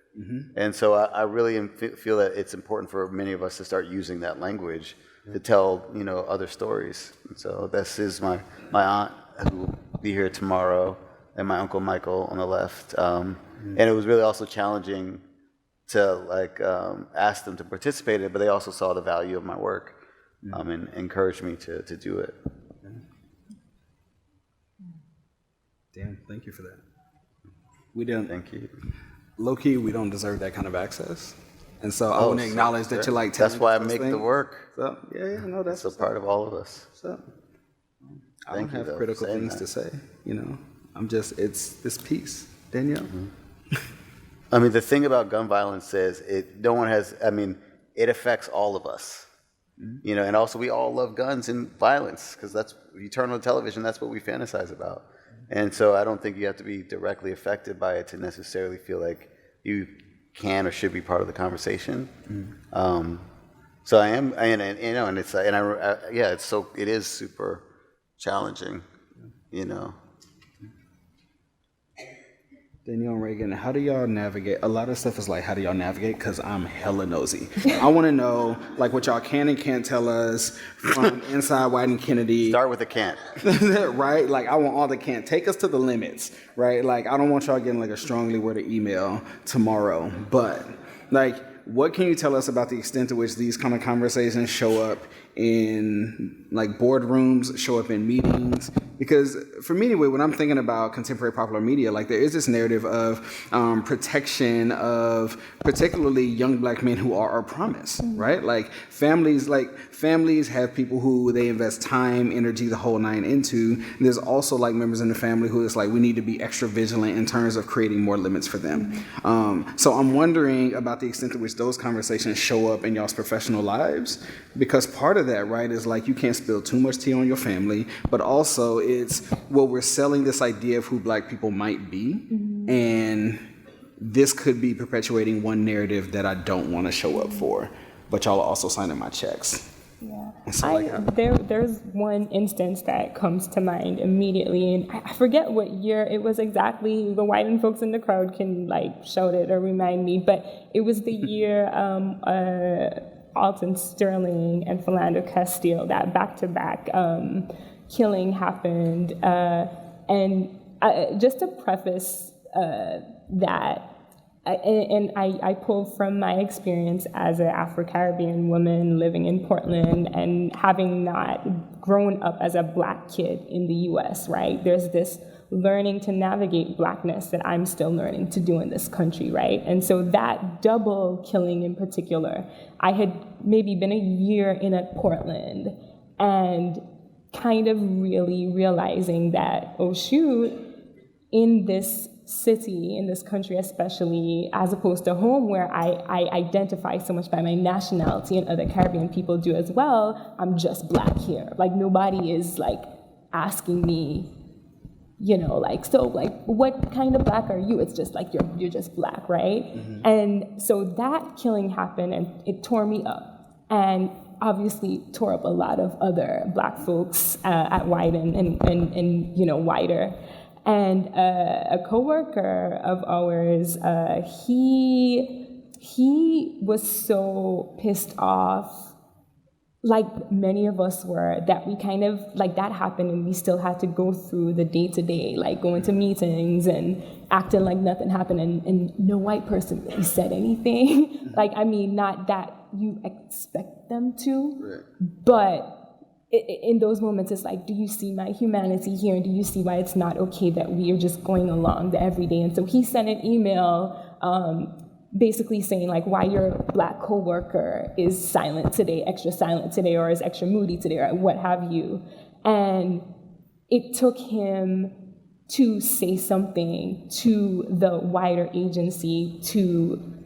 And so I really feel that it's important for many of us to start using that language to tell, other stories. And so this is my aunt, who will be here tomorrow, and my uncle Michael on the left. And it was really also challenging to ask them to participate in it, but they also saw the value of my work and encouraged me to do it. Dan, thank you for that. We don't. Thank you. Low key, we don't deserve that kind of access, and so I want to acknowledge that you're like. That's why I make the work. So no, that's a part of all of us. So I don't have critical things to say. I'm just it's peace, Danielle. I mean, the thing about gun violence is it affects all of us. And also we all love guns and violence, because if you turn on television, that's what we fantasize about. And so I don't think you have to be directly affected by it to necessarily feel like you can or should be part of the conversation. So I am, and it's it is super challenging, Danielle Regan, how do y'all navigate? A lot of stuff is like, how do y'all navigate? Because I'm hella nosy. I want to know, like, what y'all can and can't tell us from inside Wieden Kennedy. Start with the can't. Right? Like, I want all the can't. Take us to the limits, right? Like, I don't want y'all getting, like, a strongly worded email tomorrow. But, like, what can you tell us about the extent to which these kind of conversations show up in, like, boardrooms, show up in meetings? Because for me anyway, when I'm thinking about contemporary popular media, like, there is this narrative of protection of particularly young black men who are our promise, right? Like, families have people who they invest time, energy, the whole nine into. There's also, like, members in the family who is like, we need to be extra vigilant in terms of creating more limits for them. So I'm wondering about the extent to which those conversations show up in y'all's professional lives, because part of that, right, is like, you can't spill too much tea on your family, but also it's, well, we're selling this idea of who black people might be, and this could be perpetuating one narrative that I don't want to show up for, but y'all are also signing my checks. Yeah, So there's one instance that comes to mind immediately, and I forget what year it was exactly. The Wieden folks in the crowd can shout it or remind me, but it was the year Alton Sterling and Philando Castile, that back-to-back killing happened. And just to preface that, I pull from my experience as an Afro-Caribbean woman living in Portland and having not grown up as a black kid in the US, right? There's this learning to navigate blackness that I'm still learning to do in this country, right? And so that double killing in particular, I had maybe been a year in at Portland and kind of really realizing that, oh shoot, in this city, in this country especially, as opposed to home where I identify so much by my nationality, and other Caribbean people do as well, I'm just black here. Like, nobody is asking me, what kind of black are you? It's just like, you're just black, right? And so that killing happened, and it tore me up, and obviously tore up a lot of other black folks at Wieden and wider. And a coworker of ours, he was so pissed off, like many of us were, that we kind of, that happened, and we still had to go through the day-to-day, going to meetings and acting like nothing happened, and no white person really said anything. Not that you expect them to, right. But in those moments, it's like, do you see my humanity here? And do you see why it's not okay that we are just going along the everyday? And so he sent an email basically saying, why your black coworker is silent today, extra silent today, or is extra moody today, or what have you. And it took him to say something to the wider agency to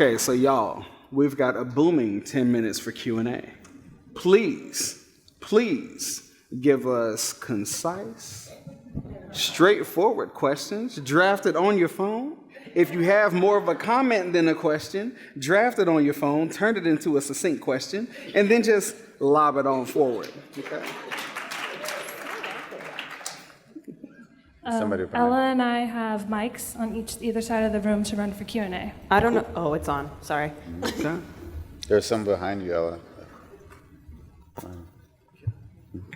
Okay, so y'all, we've got a booming 10 minutes for Q&A. Please give us concise, straightforward questions drafted on your phone. If you have more of a comment than a question, draft it on your phone, turn it into a succinct question, and then just lob it on forward. Okay? Ella and I have mics on either side of the room to run for Q&A. I don't know. Oh, it's on. Sorry. Okay. There's some behind you, Ella.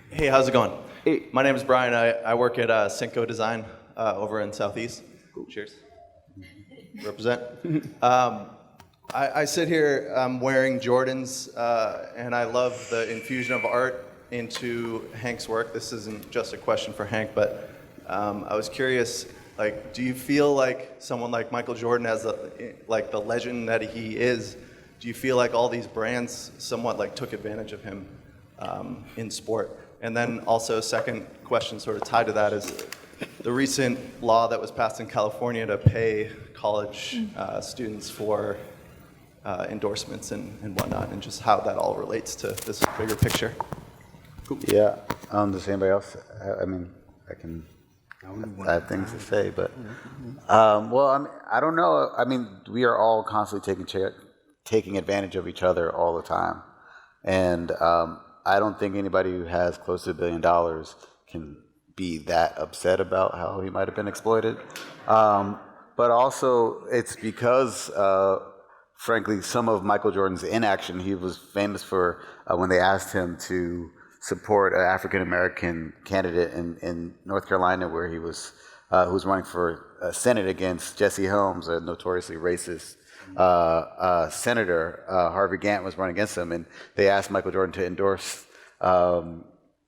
Hey, how's it going? Hey. My name is Brian. I work at Cinco Design over in Southeast. Cheers. Represent. I sit here wearing Jordans, and I love the infusion of art into Hank's work. This isn't just a question for Hank, but I was curious, like, do you feel like someone like Michael Jordan, as the legend that he is, do you feel like all these brands somewhat like took advantage of him in sport? And then also, second question sort of tied to that is the recent law that was passed in California to pay college students for endorsements and whatnot, and just how that all relates to this bigger picture. Cool. Yeah. Does anybody else? I mean, I have things to say, but I don't know. I mean, we are all constantly taking advantage of each other all the time, and I don't think anybody who has close to $1 billion can be that upset about how he might have been exploited. But also, it's because, frankly, some of Michael Jordan's inaction. He was famous for when they asked him to support an African-American candidate in North Carolina, where he was who was running for Senate against Jesse Helms, a notoriously racist senator. Harvey Gantt was running against him, and they asked Michael Jordan to endorse Harvey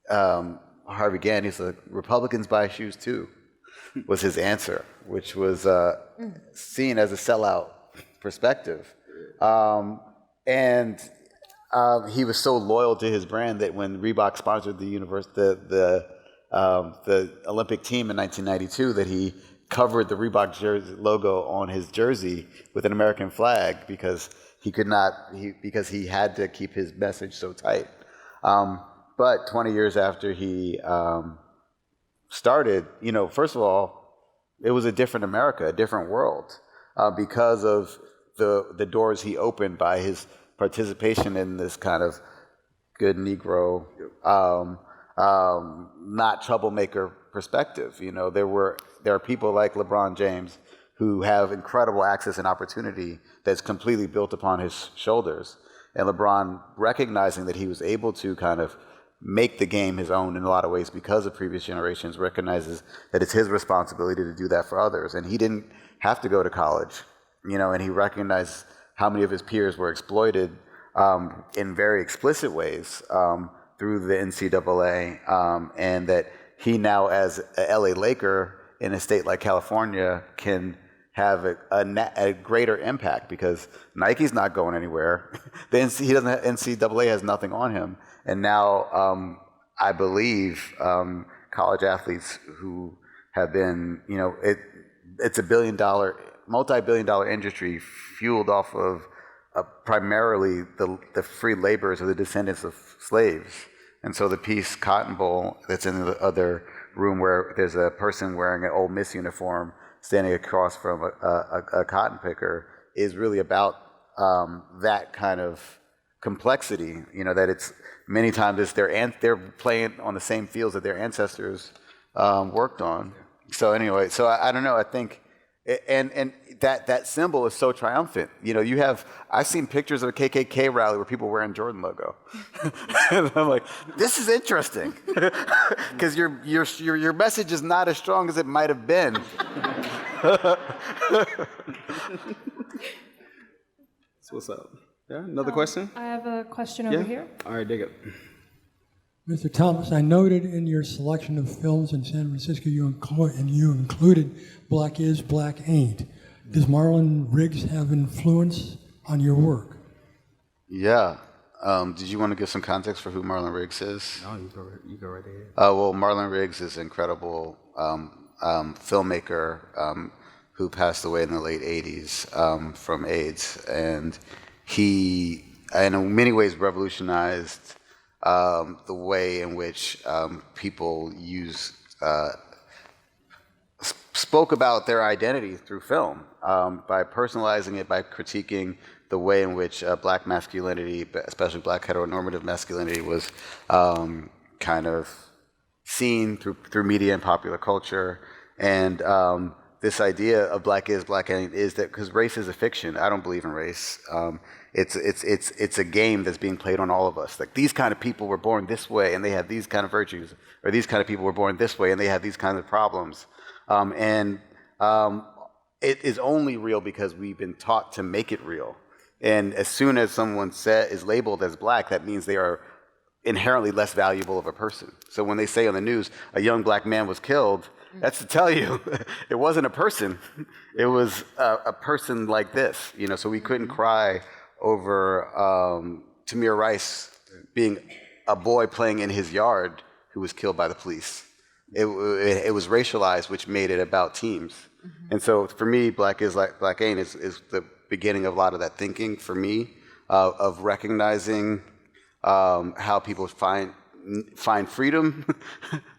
Gantt. He said, "Republicans buy shoes too," was his answer, which was seen as a sellout perspective. And he was so loyal to his brand that when Reebok sponsored the Olympic team in 1992, that he covered the Reebok jersey logo on his jersey with an American flag because because he had to keep his message so tight. But 20 years after he started, first of all, it was a different America, a different world, because of the doors he opened by his participation in this kind of good Negro, not troublemaker perspective. There are people like LeBron James who have incredible access and opportunity that's completely built upon his shoulders. And LeBron, recognizing that he was able to kind of make the game his own in a lot of ways because of previous generations, recognizes that it's his responsibility to do that for others. And he didn't have to go to college, and he recognized how many of his peers were exploited in very explicit ways through the NCAA, and that he now, as a LA Laker in a state like California, can have a greater impact because Nike's not going anywhere. NCAA has nothing on him. And now I believe college athletes who have been, it's a multi-billion-dollar industry fueled off of primarily the free laborers of the descendants of slaves. And so the piece Cotton Bowl that's in the other room, where there's a person wearing an Ole Miss uniform standing across from a cotton picker, is really about that kind of complexity. That it's many times it's they're playing on the same fields that their ancestors worked on. So anyway, I don't know. I think, and that symbol is so triumphant. I've seen pictures of a KKK rally where people wearing Jordan logo, and I'm like, this is interesting because your message is not as strong as it might have been. That's what's up. Yeah, another question? I have a question over here. All right, dig it. Mr. Thomas, I noted in your selection of films in San Francisco, you included Black Is, Black Ain't. Does Marlon Riggs have influence on your work? Yeah. Did you want to give some context for who Marlon Riggs is? No, you go right ahead. Well, Marlon Riggs is an incredible filmmaker who passed away in the late 80s from AIDS. And he, in many ways, revolutionized the way in which people spoke about their identity through film by personalizing it, by critiquing the way in which black masculinity, especially black heteronormative masculinity, was kind of seen through media and popular culture. And this idea of black is, black ain't is that because race is a fiction. I don't believe in race. It's a game that's being played on all of us. Like, these kind of people were born this way and they have these kind of virtues, or these kind of people were born this way and they have these kinds of problems. It is only real because we've been taught to make it real. And as soon as someone is labeled as black, that means they are inherently less valuable of a person. So when they say on the news, a young black man was killed, that's to tell you, it wasn't a person. It was a person like this, you know. So we couldn't cry over Tamir Rice being a boy playing in his yard who was killed by the police. It was racialized, which made it about teams. And so for me, Black is like Black ain't is the beginning of a lot of that thinking for me, of recognizing how people find freedom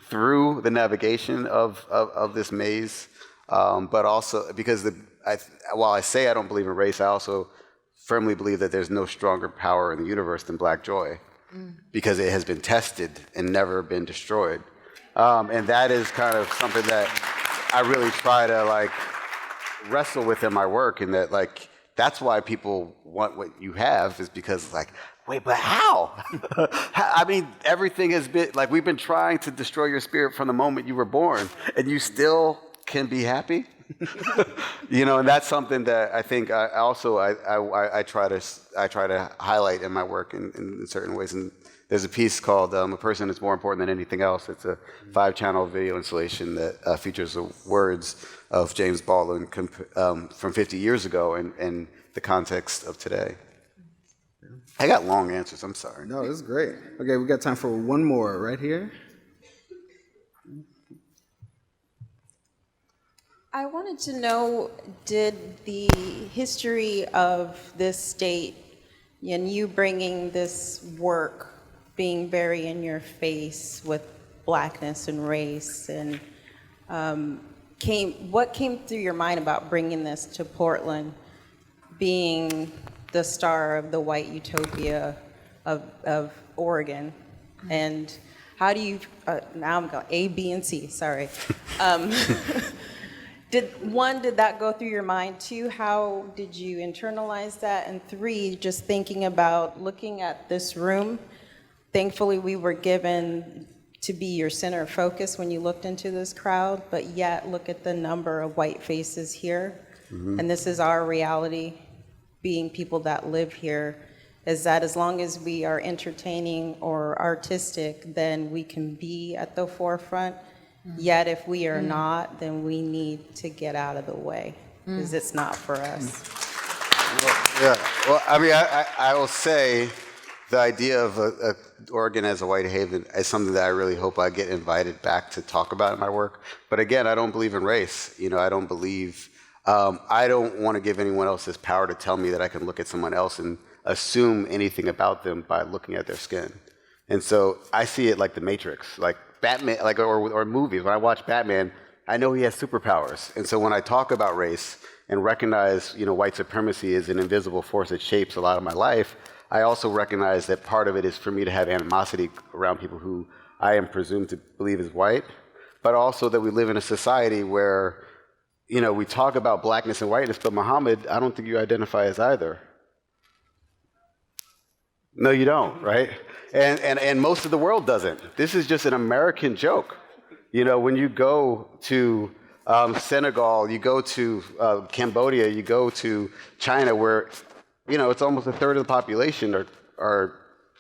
through the navigation of this maze, but also because while I say I don't believe in race, I also firmly believe that there's no stronger power in the universe than Black joy, because it has been tested and never been destroyed. And that is kind of something that I really try to like wrestle with in my work, and that like that's why people want what you have, is because like, wait, but how? I mean, everything has been like, we've been trying to destroy your spirit from the moment you were born, and you still can be happy. You know, and that's something that I think I try to highlight in my work in certain ways. And there's a piece called "A Person Is More Important Than Anything Else." It's a 5-channel video installation that features the words of James Baldwin from 50 years ago and the context of today. I got long answers. I'm sorry. No, this is great. Okay, we got time for one more right here. I wanted to know, did the history of this state and you bringing this work, being very in your face with blackness and race, and what came through your mind about bringing this to Portland, being the star of the white utopia of Oregon? And how do you, now I'm going A, B, and C, sorry. Did that go through your mind? 2, how did you internalize that? And 3, just thinking about looking at this room, thankfully we were given to be your center of focus when you looked into this crowd, but yet look at the number of white faces here. Mm-hmm. And this is our reality, being people that live here, is that as long as we are entertaining or artistic, then we can be at the forefront. Yet if we are not, then we need to get out of the way, because it's not for us. Well, I mean, I will say the idea of Oregon as a white haven is something that I really hope I get invited back to talk about in my work. But again, I don't believe in race. You know, I don't believe, I don't want to give anyone else this power to tell me that I can look at someone else and assume anything about them by looking at their skin. And so I see it like The Matrix, like Batman, like or movies. When I watch Batman, I know he has superpowers. And so when I talk about race and recognize, you know, white supremacy is an invisible force that shapes a lot of my life, I also recognize that part of it is for me to have animosity around people who I am presumed to believe is white, but also that we live in a society where, you know, we talk about blackness and whiteness, but Muhammad, I don't think you identify as either. No, you don't, right? And most of the world doesn't. This is just an American joke. You know, when you go to Senegal, you go to Cambodia, you go to China, where, you know, it's almost a third of the population are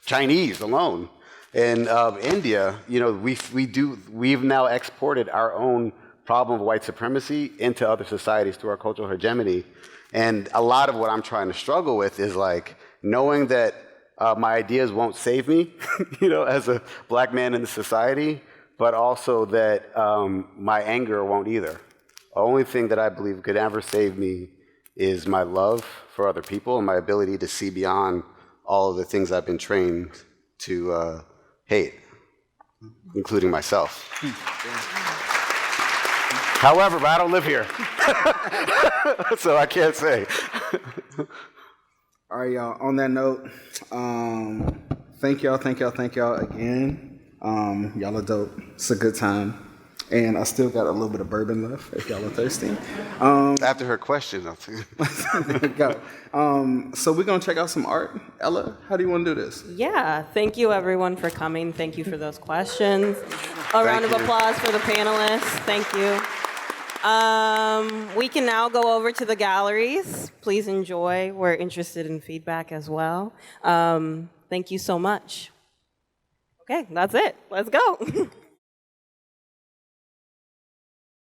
Chinese alone. And India, you know, we've now exported our own problem of white supremacy into other societies through our cultural hegemony. And a lot of what I'm trying to struggle with is like knowing that my ideas won't save me, you know, as a black man in the society, but also that my anger won't either. The only thing that I believe could ever save me is my love for other people and my ability to see beyond all of the things I've been trained to hate, including myself. However, I don't live here, so I can't say. All right, y'all. On that note, thank y'all again. Y'all are dope. It's a good time. And I still got a little bit of bourbon left if y'all are thirsty. After her question, I'll take there you go. So we're going to check out some art. Ella, how do you want to do this? Yeah, thank you everyone for coming. Thank you for those questions. A round of applause for the panelists. Thank you. We can now go over to the galleries. Please enjoy. We're interested in feedback as well. Thank you so much. Okay, that's it. Let's go.